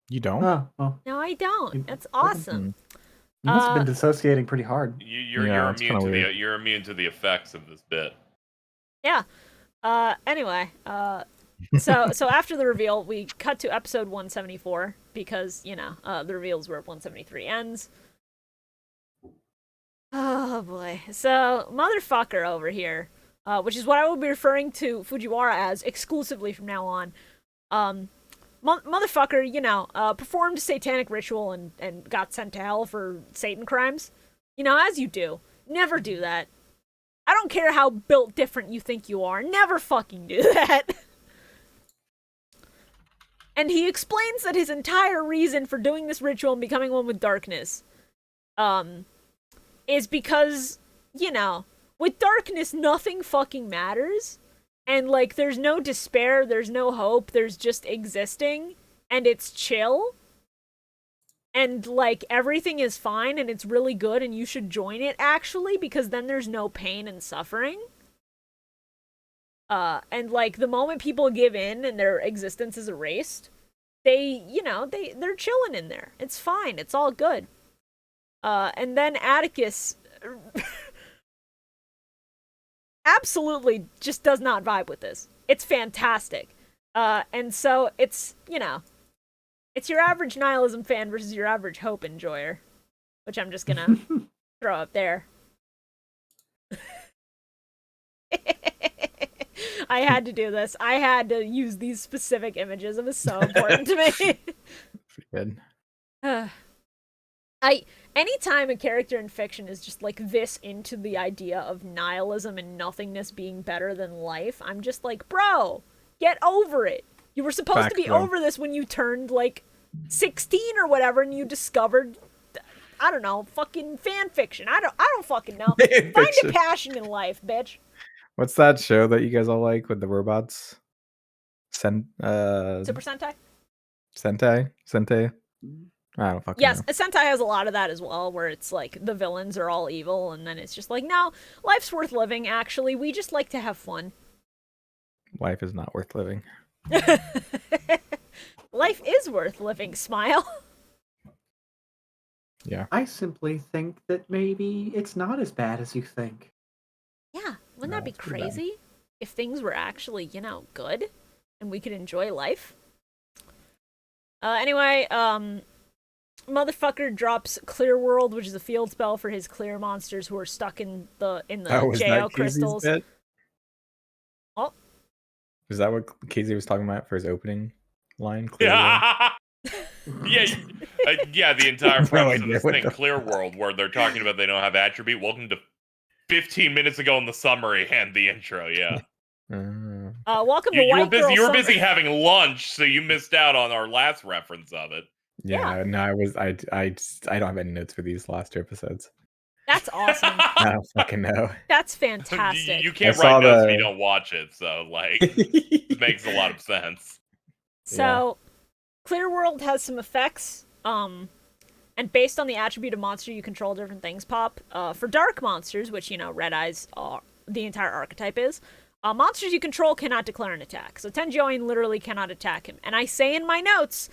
You don't? Oh, well. No, I don't. That's awesome. You must have been dissociating pretty hard. You're immune to the effects of this bit. Yeah. Anyway, so after the reveal, we cut to episode 174, because, you know, the reveal's where 173 ends. Oh boy. So, motherfucker over here, which is what I will be referring to Fujiwara as exclusively from now on. Motherfucker, you know, performed a satanic ritual and got sent to hell for Satan crimes. You know, as you do. Never do that. I don't care how built different you think you are. Never fucking do that. And he explains that his entire reason for doing this ritual and becoming one with darkness, is because, you know, with darkness, nothing fucking matters. And, like, there's no despair, there's no hope, there's just existing, and it's chill. And, like, everything is fine, and it's really good, and you should join it, actually, because then there's no pain and suffering. And, like, the moment people give in and their existence is erased, they're chilling in there. It's fine, it's all good. And then Atticus... absolutely just does not vibe with this. It's fantastic. And so it's, you know, it's your average nihilism fan versus your average hope enjoyer, which I'm just gonna throw up there. I had to do this. I had to use these specific images. It was so important to me. Good. Anytime a character in fiction is just, like, this into the idea of nihilism and nothingness being better than life, I'm just like, bro, get over it. You were supposed to be over this when you turned, like, 16 or whatever, and you discovered, I don't know, fucking fan fiction. I don't fucking know. Find a passion in life, bitch. What's that show that you guys all like with the robots? Super Sentai? Sentai? I don't fucking know. Sentai has a lot of that as well, where it's like the villains are all evil, and then it's just like, no, life's worth living, actually. We just like to have fun. Life is not worth living. Life is worth living, smile. Yeah. I simply think that maybe it's not as bad as you think. Yeah, wouldn't that be crazy? If things were actually, you know, good, and we could enjoy life? Anyway, motherfucker drops Clear World, which is a field spell for his clear monsters who are stuck in the JO crystals. Oh, is that what Casey was talking about for his opening line? Clear yeah. World? Yeah. Yeah, the entire No premise of idea this what thing, the Clear World, where they're talking about they don't have attribute. Welcome to 15 minutes ago in the summary and the intro. Yeah, Welcome to you were White busy. Girl You were Summer. busy having lunch, so you missed out on our last reference of it. Yeah, no, I don't have any notes for these last 2 episodes. That's awesome. I don't fucking know. That's fantastic. You can't I saw write notes if the- you don't watch it, so like it makes a lot of sense. So, Clear World has some effects, and based on the attribute of monster you control, different things pop. For dark monsters, which, you know, Red Eyes are, the entire archetype is, monsters you control cannot declare an attack. So Tenjoin literally cannot attack him. And I say in my notes,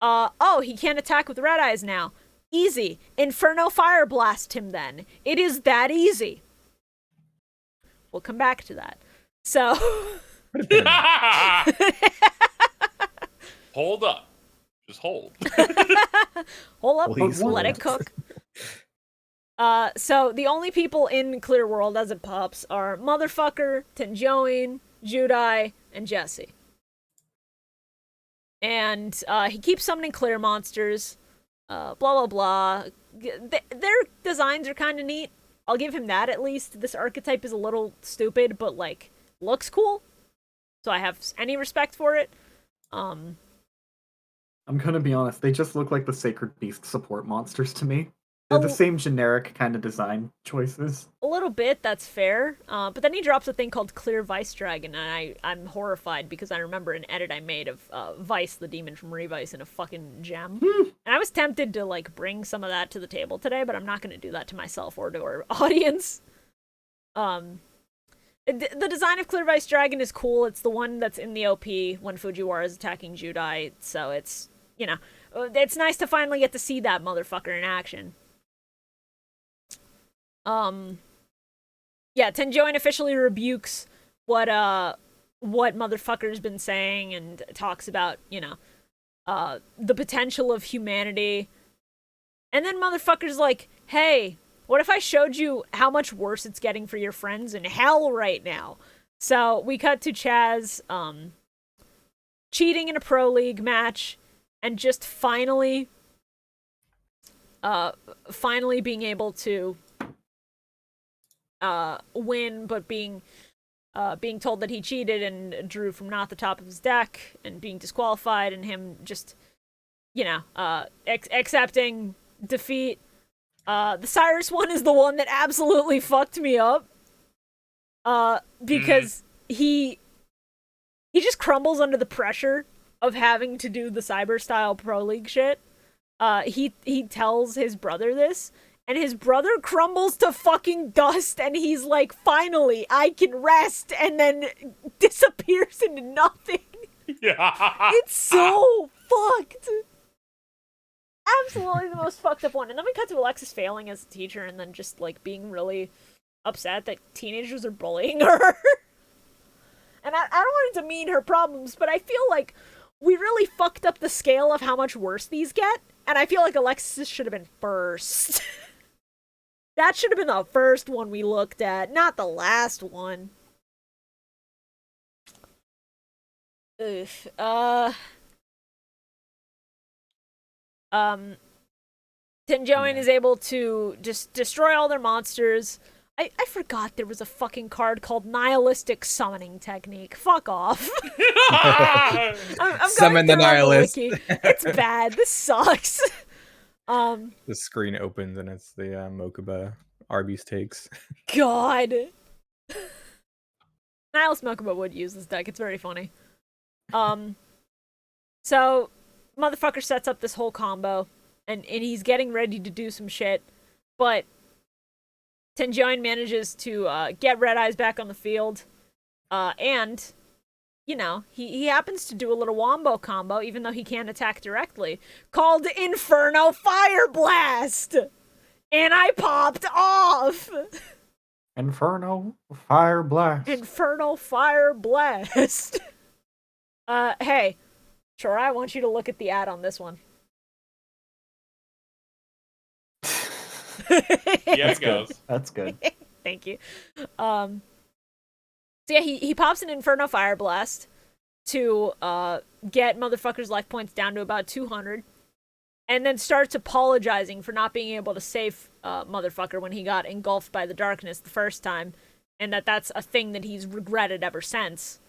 oh, he can't attack with Red Eyes now. Easy. Inferno Fire Blast him then. It is that easy. We'll come back to that. So... Hold up. Just hold. Hold up, Please let it cook. So the only people in Clear World as it pops are Motherfucker, Tenjoin, Judai, and Jesse. And he keeps summoning clear monsters. Blah blah blah. Their designs are kind of neat. I'll give him that at least. This archetype is a little stupid, but like looks cool. So I have any respect for it. I'm gonna be honest, they just look like the Sacred Beast support monsters to me. They're the same generic kind of design choices. A little bit, that's fair. But then he drops a thing called Clear Vice Dragon, and I'm horrified because I remember an edit I made of Vice, the demon from Revice, in a fucking gem. And I was tempted to like bring some of that to the table today, but I'm not going to do that to myself or to our audience. The design of Clear Vice Dragon is cool. It's the one that's in the OP when Fujiwara is attacking Judai, so it's, you know, it's nice to finally get to see that motherfucker in action. Yeah, Tenjoin officially rebukes what Motherfucker's been saying and talks about, you know, the potential of humanity. And then Motherfucker's like, hey, what if I showed you how much worse it's getting for your friends in hell right now? So we cut to Chaz, cheating in a Pro League match and just finally being able to win, but being told that he cheated and drew from not the top of his deck and being disqualified, and him just, you know, accepting defeat. The Cyrus one is the one that absolutely fucked me up, because he just crumbles under the pressure of having to do the Cyber style Pro League shit. He tells his brother this, and his brother crumbles to fucking dust, and he's like, finally, I can rest, and then disappears into nothing. Yeah. It's so fucked. Absolutely the most fucked up one. And then we cut to Alexis failing as a teacher, and then just, like, being really upset that teenagers are bullying her. And I don't want to demean her problems, but I feel like we really fucked up the scale of how much worse these get, and I feel like Alexis should have been first. That should have been the first one we looked at, not the last one. Ugh. Tenjoin is able to just destroy all their monsters. I forgot there was a fucking card called Nihilistic Summoning Technique. Fuck off. I'm Summon the nihilist. Wiki. It's bad. This sucks. The screen opens and it's the Mokuba Arby's takes. God. Nihilist Mokuba would use this deck. It's very funny. So, Motherfucker sets up this whole combo, and he's getting ready to do some shit, but Tenjoin manages to get Red Eyes back on the field, and, you know, he happens to do a little wombo combo, even though he can't attack directly, called Inferno Fire Blast! And I popped off! Inferno Fire Blast. Inferno Fire Blast! Hey, Shorah, I want you to look at the ad on this one. Yeah, it goes. That's good. Thank you. So yeah, he pops an Inferno Fire Blast to get Motherfucker's life points down to about 200. and then starts apologizing for not being able to save motherfucker when he got engulfed by the darkness the first time, and that's a thing that he's regretted ever since.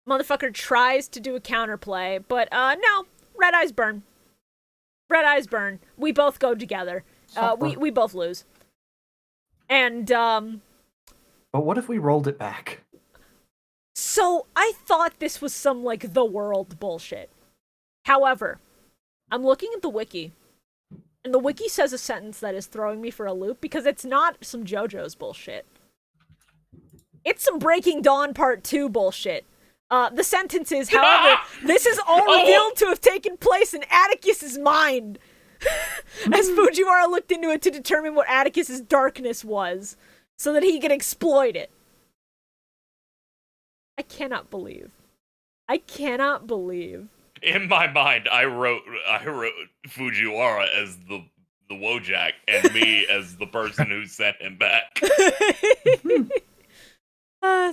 Motherfucker tries to do a counterplay, but no, red eyes burn. Red eyes burn. We both go together. We both lose. And but what if we rolled it back? So I thought this was some like the world bullshit. However, I'm looking at the wiki, and the wiki says a sentence that is throwing me for a loop because it's not some JoJo's bullshit. It's some Breaking Dawn Part 2 bullshit. The sentence is, however, this is all revealed to have taken place in Atticus's mind, as Fujiwara looked into it to determine what Atticus's darkness was, so that he could exploit it. I cannot believe. In my mind, I wrote Fujiwara as the Wojak and me as the person who sent him back.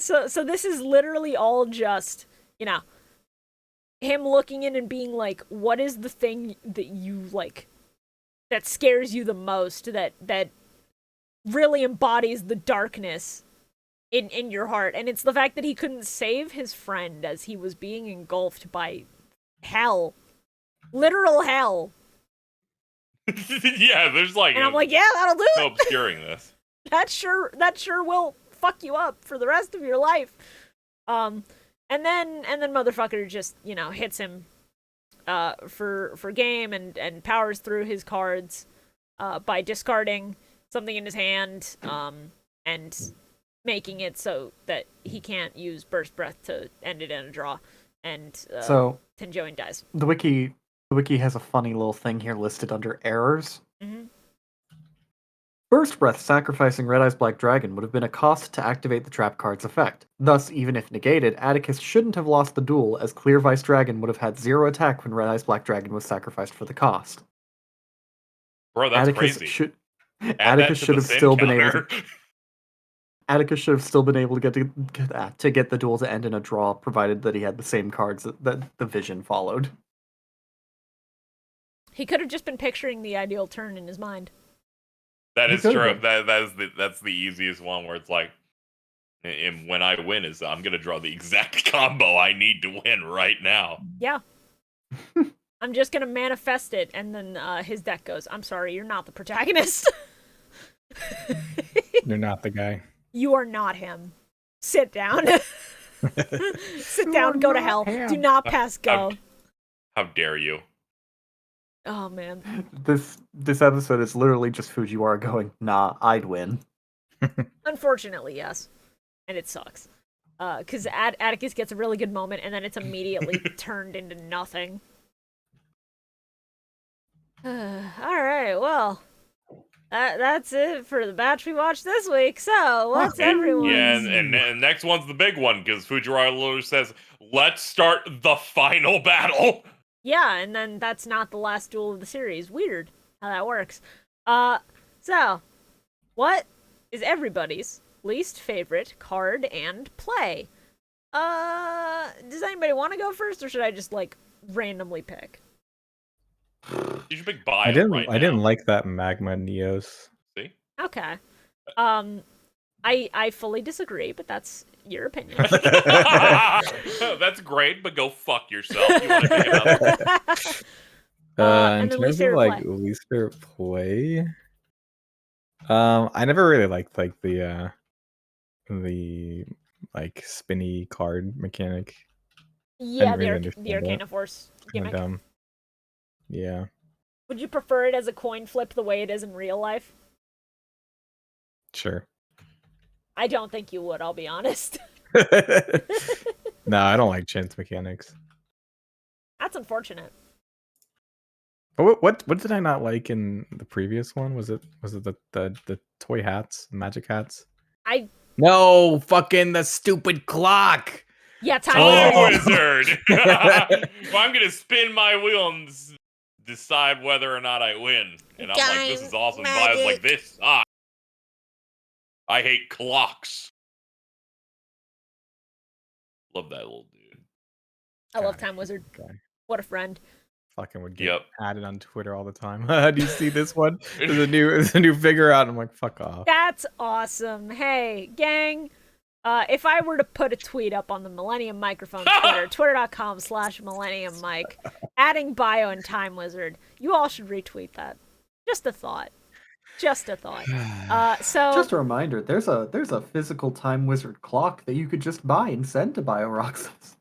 So this is literally all just, him looking in and being like, what is the thing that you like, that scares you the most, that really embodies the darkness in your heart? And it's the fact that he couldn't save his friend as he was being engulfed by hell. Literal hell. Yeah, there's like... And I'm like, yeah, that'll do it. No obscuring this. That sure will fuck you up for the rest of your life. And then motherfucker just, hits him for game and powers through his cards by discarding something in his hand and making it so that he can't use Burst Breath to end it in a draw. And so Tenjoin dies. The wiki has a funny little thing here listed under errors. Mm-hmm. Burst Breath sacrificing Red Eye's Black Dragon would have been a cost to activate the trap card's effect. Thus, even if negated, Atticus shouldn't have lost the duel, as Clear Vice Dragon would have had 0 attack when Red Eye's Black Dragon was sacrificed for the cost. Bro, that's Atticus crazy. Atticus should have still been able to. Atticus should have still been able to get the duel to end in a draw, provided that he had the same cards that the vision followed. He could have just been picturing the ideal turn in his mind. That is true. That's the easiest one where it's like, and when I win is I'm gonna draw the exact combo I need to win right now. Yeah. I'm just gonna manifest it, and then his deck goes, I'm sorry, you're not the protagonist. You're not the guy. You are not him. Sit down. Sit down, go to hell. Do not pass go. How dare you? Oh, man. This episode is literally just Fujiwara going, nah, I'd win. Unfortunately, yes. And it sucks. Because Atticus gets a really good moment, and then it's immediately turned into nothing. Alright, well. That's it for the batch we watched this week. So, what's everyone's? Yeah, and next one's the big one, because Fujiwara literally says, let's start the final battle! Yeah, and then that's not the last duel of the series. Weird how that works. So, what is everybody's least favorite card and play? Does anybody want to go first, or should I just, randomly pick? You should pick Bio. I didn't like that Magma Neos. See? Okay. I fully disagree, but that's your opinion. That's great, but go fuck yourself. You want to pick it up? In terms of least favorite play, I never really liked the spinny card mechanic. Yeah, the Arcana Force gimmick. Dumb. Yeah. Would you prefer it as a coin flip the way it is in real life? Sure. I don't think you would, I'll be honest. No, I don't like chance mechanics. That's unfortunate. But what did I not like in the previous one? Was it the toy hats, magic hats? No, fucking the stupid clock. Yeah, time wizard. Well, I'm gonna spin my wheel and decide whether or not I win. And I'm like, this is awesome. Bio's like, this sucks. I hate clocks. Love that little dude. I love Time Wizard. Okay. What a friend. Fucking would get Yep. added on Twitter all the time. Do you see this one? There's a new figure out. And I'm like, fuck off. That's awesome. Hey, gang. If I were to put a tweet up on the Millennium Microphone Twitter, twitter.com/Millennium Mike, adding Bio and Time Wizard, you all should retweet that. Just a thought. Just a thought. So Just a reminder, there's a physical Time Wizard clock that you could just buy and send to BioRoxas.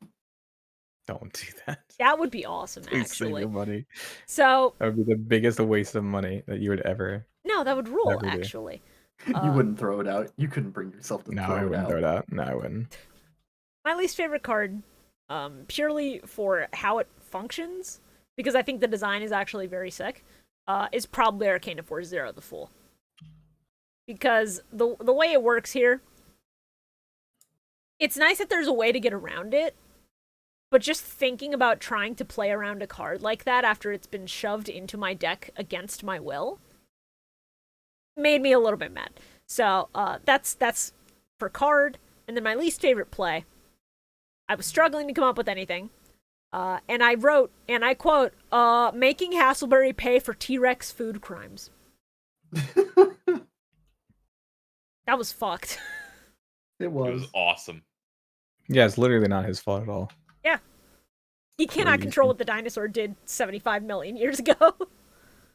Don't do that. that would be awesome, Please save actually. your money. So That would be the biggest waste of money that you would ever. no, that would rule, Ever do. actually. You wouldn't throw it out. You couldn't bring yourself to No, throw I it wouldn't out. throw it out. No, I wouldn't. My least favorite card, purely for how it functions, because I think the design is actually very sick, is probably Arcana Force Zero, the Fool. Because the way it works here, it's nice that there's a way to get around it, but just thinking about trying to play around a card like that after it's been shoved into my deck against my will made me a little bit mad. So that's for card. And then my least favorite play, I was struggling to come up with anything, and I wrote, and I quote, making Hasselberry pay for T-Rex food crimes. That was fucked. It It was. was awesome. Yeah, it's literally not his fault at all. He cannot Crazy. control what the dinosaur did 75 million years ago.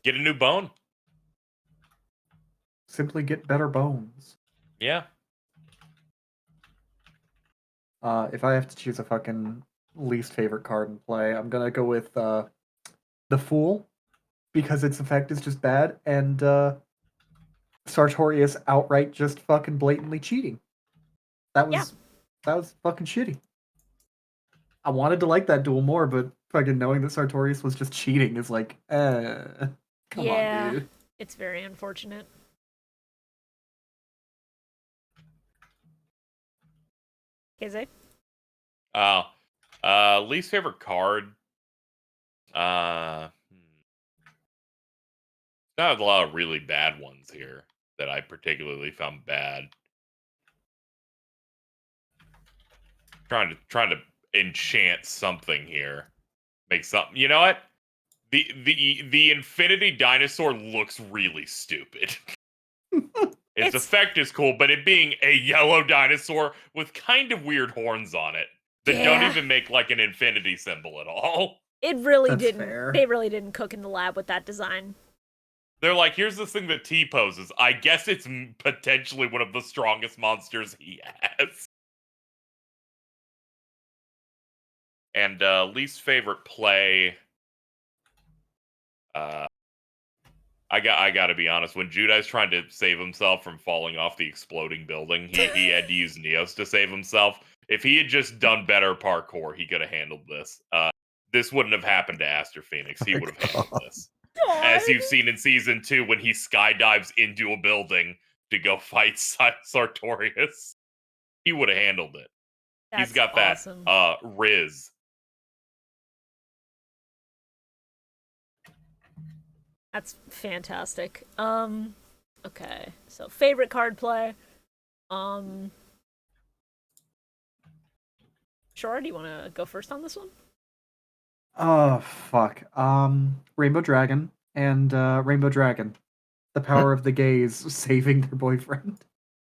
Get a new bone. Simply get better bones. Yeah. If I have to choose a fucking least favorite card in play, I'm gonna go with the Fool, because its effect is just bad, and Sartorius outright just fucking blatantly cheating. That was fucking shitty. I wanted to like that duel more, but fucking knowing that Sartorius was just cheating is like, come Yeah. on, dude. It's very unfortunate. KZ? Least favorite card. Not a lot of really bad ones here that I particularly found bad. Trying to enchant something here. Make something. You know what? The Infinity Dinosaur looks really stupid. Its effect is cool, but it being a yellow dinosaur with kind of weird horns on it that don't Yeah. even make like an infinity symbol at all. It really That's didn't. fair. They really didn't cook in the lab with that design. They're like, here's this thing that T poses. I guess it's potentially one of the strongest monsters he has. And least favorite play. I got to be honest. When Judai's trying to save himself from falling off the exploding building, he had to use Neos to save himself. If he had just done better parkour, he could have handled this. This wouldn't have happened to Aster Phoenix. He would have handled this. As you've seen in season 2, when he skydives into a building to go fight Sartorius, he would have handled it. That's He's got awesome. that Riz. That's fantastic. Okay. So favorite card play. Shorah, do you want to go first on this one? Oh, fuck. Rainbow Dragon and Rainbow Dragon. The power of the gays saving their boyfriend.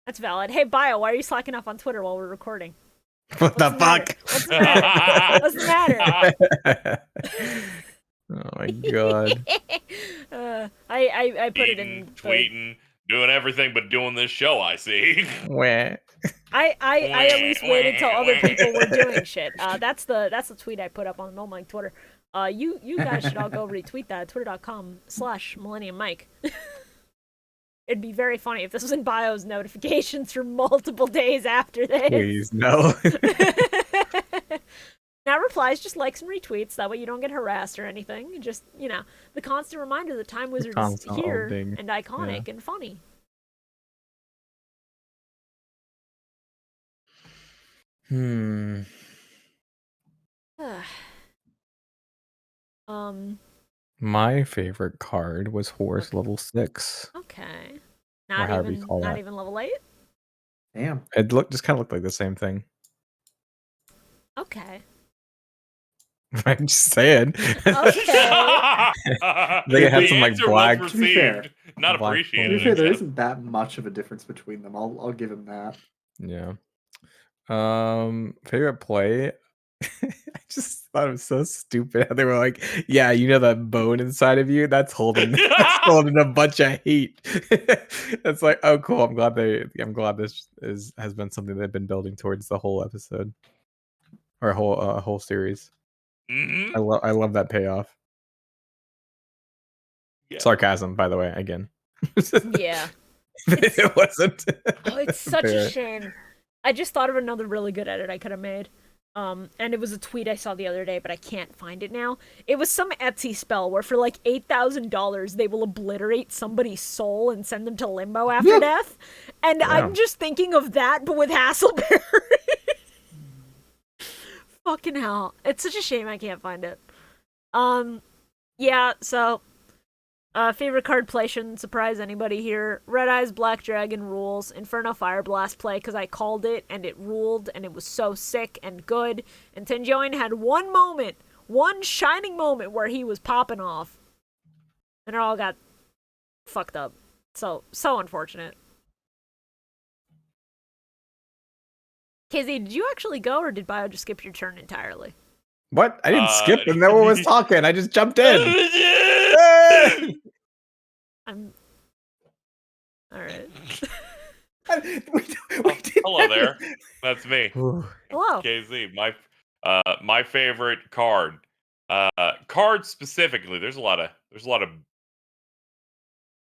That's valid. Hey, Bio, why are you slacking off on Twitter while we're recording? What the matter? fuck? What's the matter? What's the matter? Oh my god. I put it in. Eating, tweeting, doing everything but doing this show, I see. Wah. I at least waited till other people were doing shit. That's the tweet I put up on Millennium Twitter. You guys should all go retweet that at twitter.com/Millennium Mike. It'd be very funny if this was in Bio's notifications for multiple days after this. Please, no. Now replies, just likes and retweets. That way you don't get harassed or anything. Just, the constant reminder that Time Wizard is constant here update. and iconic and funny. My favorite card was Horse level 6. Okay. Or however you call Not that. even level 8? Damn. It just kind of looked like the same thing. Okay. I'm just saying. Okay. They had The some, like, answer black- was To be fair. received, not Black To be appreciated. fair, there Jeff. isn't that much of a difference between them. I'll give him that. Yeah. Favorite play. I just thought it was so stupid how they were like, "Yeah, you know that bone inside of you? That's holding a bunch of hate." That's like, oh, cool. I'm glad this has been something they've been building towards the whole episode or whole series. Mhm. I love that payoff. Yeah. Sarcasm, by the way, again. Yeah. It wasn't. Oh, it's such a Fair. shame. I just thought of another really good edit I could have made. And it was a tweet I saw the other day, but I can't find it now. It was some Etsy spell where for like $8,000 they will obliterate somebody's soul and send them to limbo after death. And Yeah. I'm just thinking of that, but with Hasselberry. Fucking hell. It's such a shame I can't find it. Yeah, so favorite card play shouldn't surprise anybody here. Red Eyes Black Dragon rules. Inferno Fire Blast play because I called it and it ruled and it was so sick and good. And Tenjoin had one shining moment where he was popping off. And it all got fucked up. So unfortunate. KZ, did you actually go or did Bio just skip your turn entirely? What? I didn't skip and no one was talking. I just jumped in. Hey! I'm... Alright. Hello there. That's me. Ooh. Hello. KZ. My favorite card. Cards specifically. There's a lot of.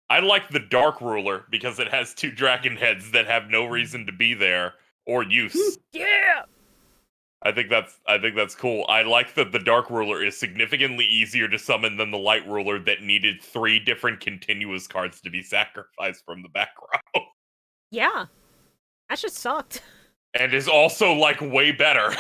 I like the Dark Ruler because it has 2 dragon heads that have no reason to be there or use. Yeah! I think that's cool. I like that the Dark Ruler is significantly easier to summon than the Light Ruler that needed 3 different continuous cards to be sacrificed from the background. Yeah. That just sucked. And is also like way better.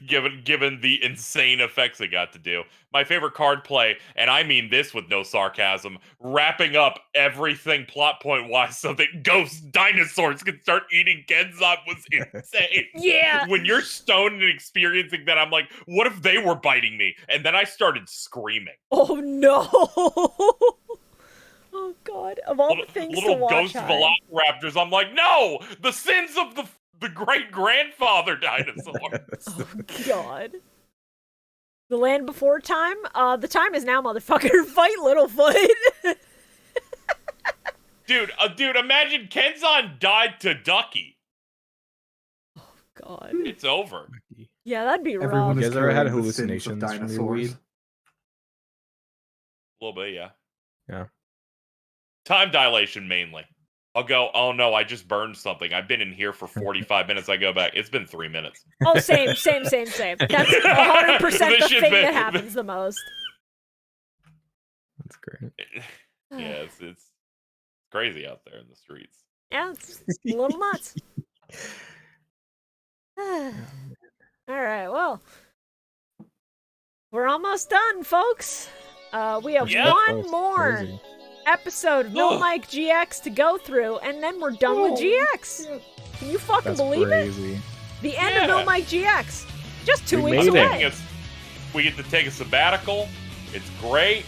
given the insane effects it got to do. My favorite card play, and I mean this with no sarcasm, wrapping up everything plot point wise so that ghost dinosaurs can start eating Kenzan was insane. Yeah. When you're stoned and experiencing that, I'm like, what if they were biting me? And then I started screaming. Oh no. Oh god. Of all the things to Little watch. ghost velociraptors, I'm like, no! The sins of the great-grandfather dinosaur. Oh god. The land before time? The time is now, motherfucker. Fight Littlefoot. Dude, imagine Kenzan died to Ducky. Oh god. It's over. Yeah, that'd be rough. Everyone You is guys ever had carrying the sins hallucinations of from your dinosaurs. weed? A little bit, yeah. Yeah. Time dilation, mainly. I'll go, oh no, I just burned something. I've been in here for 45 minutes. I go back. It's been 3 minutes. Oh, same. That's 100% the thing that happens the most. That's great. Yeah, it's crazy out there in the streets. Yeah, it's a little nuts. Alright, well. We're almost done, folks. We have Yeah. one more Crazy. episode of No Mike GX to go through, and then we're done with GX. Can you fucking That's believe crazy. it? The end of No Mike GX. Just 2 We weeks made it. away. We get to take a sabbatical. It's great.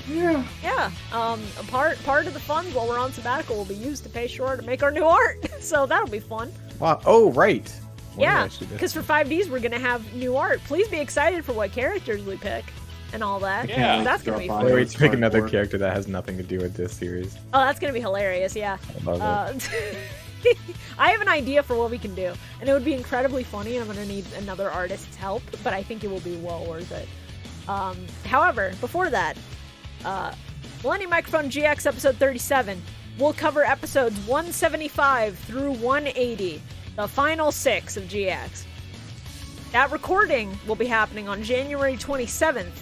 Yeah. Yeah. A part of the funds while we're on sabbatical will be used to pay Shorah to make our new art. So that'll be fun. Wow. Oh, right. Well, Yeah, actually did. because for 5Ds we're gonna have new art. Please be excited for what characters we pick and all that. Yeah. That's gonna be Drop fun. by. Wait to pick another Cardboard. character that has nothing to do with this series. Oh, that's gonna be hilarious. Yeah. I love it. I have an idea for what we can do, and it would be incredibly funny. And I'm gonna need another artist's help, but I think it will be well worth it. However, before that, Millennium Microphone GX episode 37. We'll cover episodes 175 through 180, the final 6 of GX. That recording will be happening on January 27th,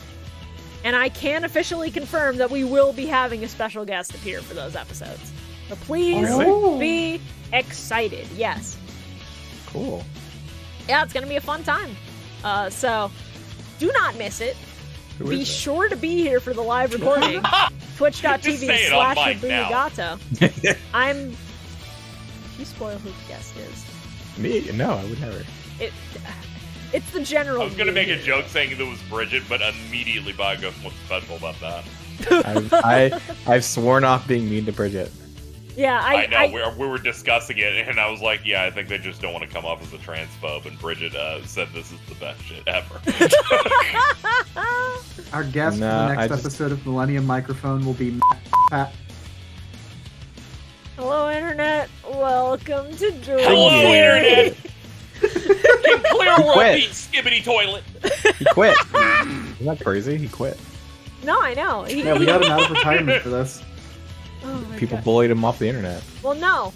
and I can officially confirm that we will be having a special guest appear for those episodes. So please Really? be excited. Yes. Cool. Yeah, it's going to be a fun time. So do not miss it. Who Be is that? sure to be here for the live recording. Just Twitch.tv say it on mic now. /ShibuyaZane. I'm... You spoil who the guest is. Me? No, I would never. It... It's the general. I was gonna make a meme. joke saying it was Bridget, but immediately Bio goes, "What's special about that?" I've sworn off being mean to Bridget. Yeah, I know. We were discussing it, and I was like, "Yeah, I think they just don't want to come off as a transphobe." And Bridget said, "This is the best shit ever." Our guest for the next episode of Millennium Microphone will be Pat. Hello, Internet. Welcome to Dueling. Hello, Internet. Can clear world quit. beat skibbity toilet. He quit. Isn't that crazy? He quit. No, I know. Yeah, we got him out of retirement for this. Oh my People God. bullied him off the internet. Well, no.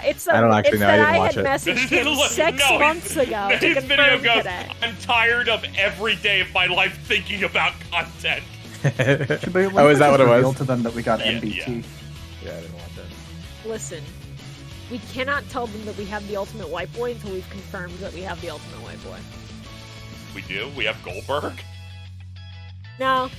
It's I don't actually it's know. I that didn't I watch had it. messaged him Look, 6 no, months ago to His video confirm goes, today. "I'm tired of every day of my life thinking about content." Oh, is that what it Reveal was? to them that we got Yeah, MBT. Yeah, I didn't watch it. Listen, we cannot tell them that we have the ultimate white boy until we've confirmed that we have the ultimate white boy. We do. We have Goldberg. No,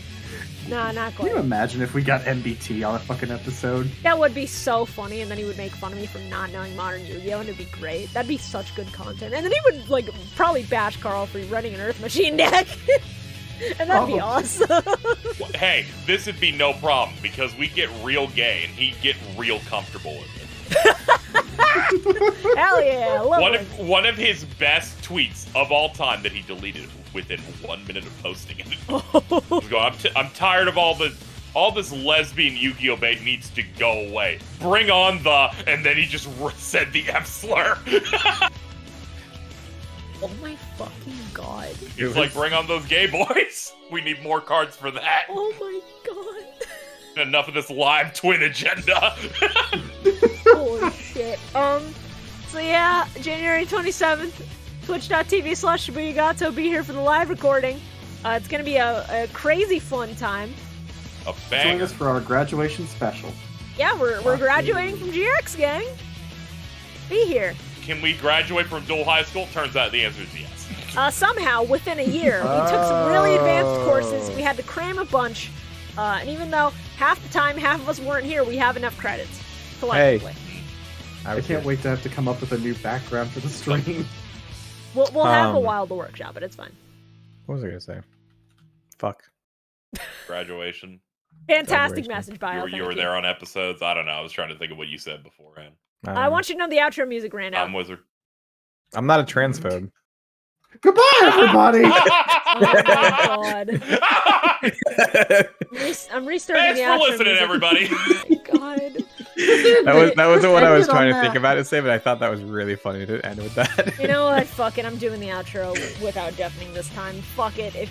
not Can quite. you imagine if we got MBT on a fucking episode? That would be so funny, and then he would make fun of me for not knowing modern Yu-Gi-Oh, and it'd be great. That'd be such good content. And then he would, like, probably bash Carl for running an Earth Machine deck. And that'd be Oh. awesome. Hey, this would be no problem because we get real gay and he'd get real comfortable with it. Hell yeah, I love it. One of his best tweets of all time that he deleted within 1 minute of posting it. He's going, I'm tired of all this lesbian Yu-Gi-Oh bait needs to go away. Bring on the, and then he just said the F slur. Oh my fucking god. He's like, bring on those gay boys. We need more cards for that. Oh my god. Enough of this live twin agenda. Holy shit. So yeah, January 27th, twitch.tv/ShibuyaZane. Be here for the live recording. It's gonna be a crazy fun time. A Join banger. us for our graduation special. Yeah, we're graduating from GX, gang. Be here. Can we graduate from Duel High School? Turns out the answer is yes. Somehow, within a year, we took some really advanced courses. We had to cram a bunch. And even though half the time half of us weren't here, we have enough credits collectively. I can't wait to have to come up with a new background for the stream. We'll have a while to workshop it. It's fine. What was I gonna say? Fuck. Graduation. Fantastic Graduation. message, Bio. You were there on episodes. I don't know. I was trying to think of what you said beforehand. I want you to know the outro music ran out. I'm Wizard. I'm not a transphobe. Goodbye, everybody! Oh my god. I'm restarting Thanks the for outro listening, music. everybody. Oh my god. That was the one I was Ended on trying to that. think about to say, but I thought that was really funny to end with that. You know what? Fuck it. I'm doing the outro without deafening this time. Fuck it.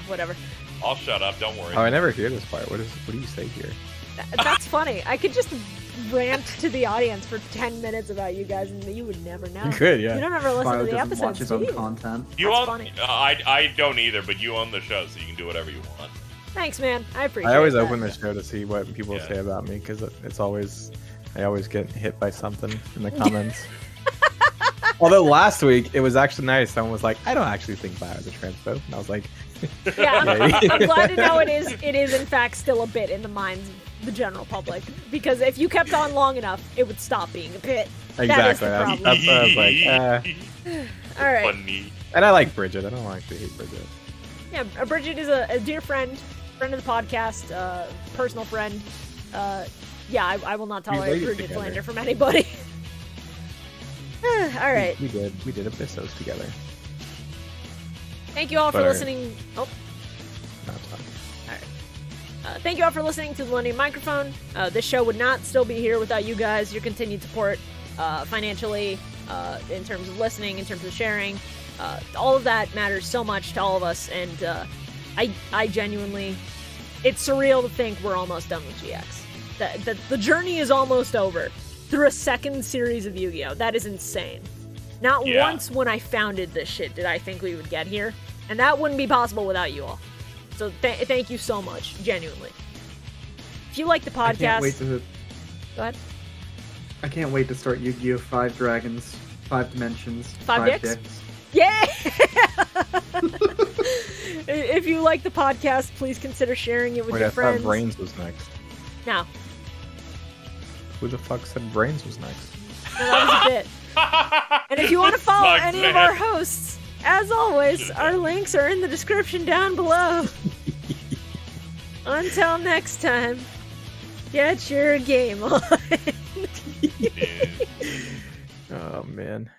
Whatever. I'll shut up. Don't worry. Oh, I never hear this part. What do you say here? That's funny. I could just rant to the audience for 10 minutes about you guys, and you would never know. You could, yeah. You don't ever listen Bio to the doesn't watch episodes, his do own you? content. You That's own? funny. I don't either, but you own the show, so you can do whatever you want. Thanks, man. I appreciate it. I always that. open the show to see what people say about me because I always get hit by something in the comments. Although last week it was actually nice. Someone was like, "I don't actually think Bio is a transphobe," and I was like, Yeah, "Yay." I'm glad to know it is in fact still a bit in the minds of the general public. Because if you kept on long enough, it would stop being a bit. Exactly. That is the That's problem. what I was like. All right. Funny. And I like Bridget. I don't actually hate Bridget. Yeah, Bridget is a dear friend of the podcast, personal friend. Yeah, I will not tolerate waited Bridget together. slander from anybody. All right. We did Abyssos together. Thank you all for But- listening. Oh, Not fun. thank you all for listening to the Millennium Microphone. This show would not still be here without you guys, your continued support financially, in terms of listening, in terms of sharing. All of that matters so much to all of us, and I genuinely, it's surreal to think we're almost done with GX. That the journey is almost over through a second series of Yu-Gi-Oh! That is insane. Not Yeah. once when I founded this shit did I think we would get here, and that wouldn't be possible without you all. So thank you so much, genuinely. If you like the I can't wait podcast, to. go ahead. I can't wait to start Yu-Gi-Oh! 5 Dragons, 5 Dimensions, Five dicks? Yeah! If you like the podcast, please consider sharing it with Wait, your I friends. thought Brains was next. No, Who the fuck said Brains was next? that was a bit. And if you want to follow Sucks, any of man. our hosts as always, our links are in the description down below. Until next time, get your game on. Oh man.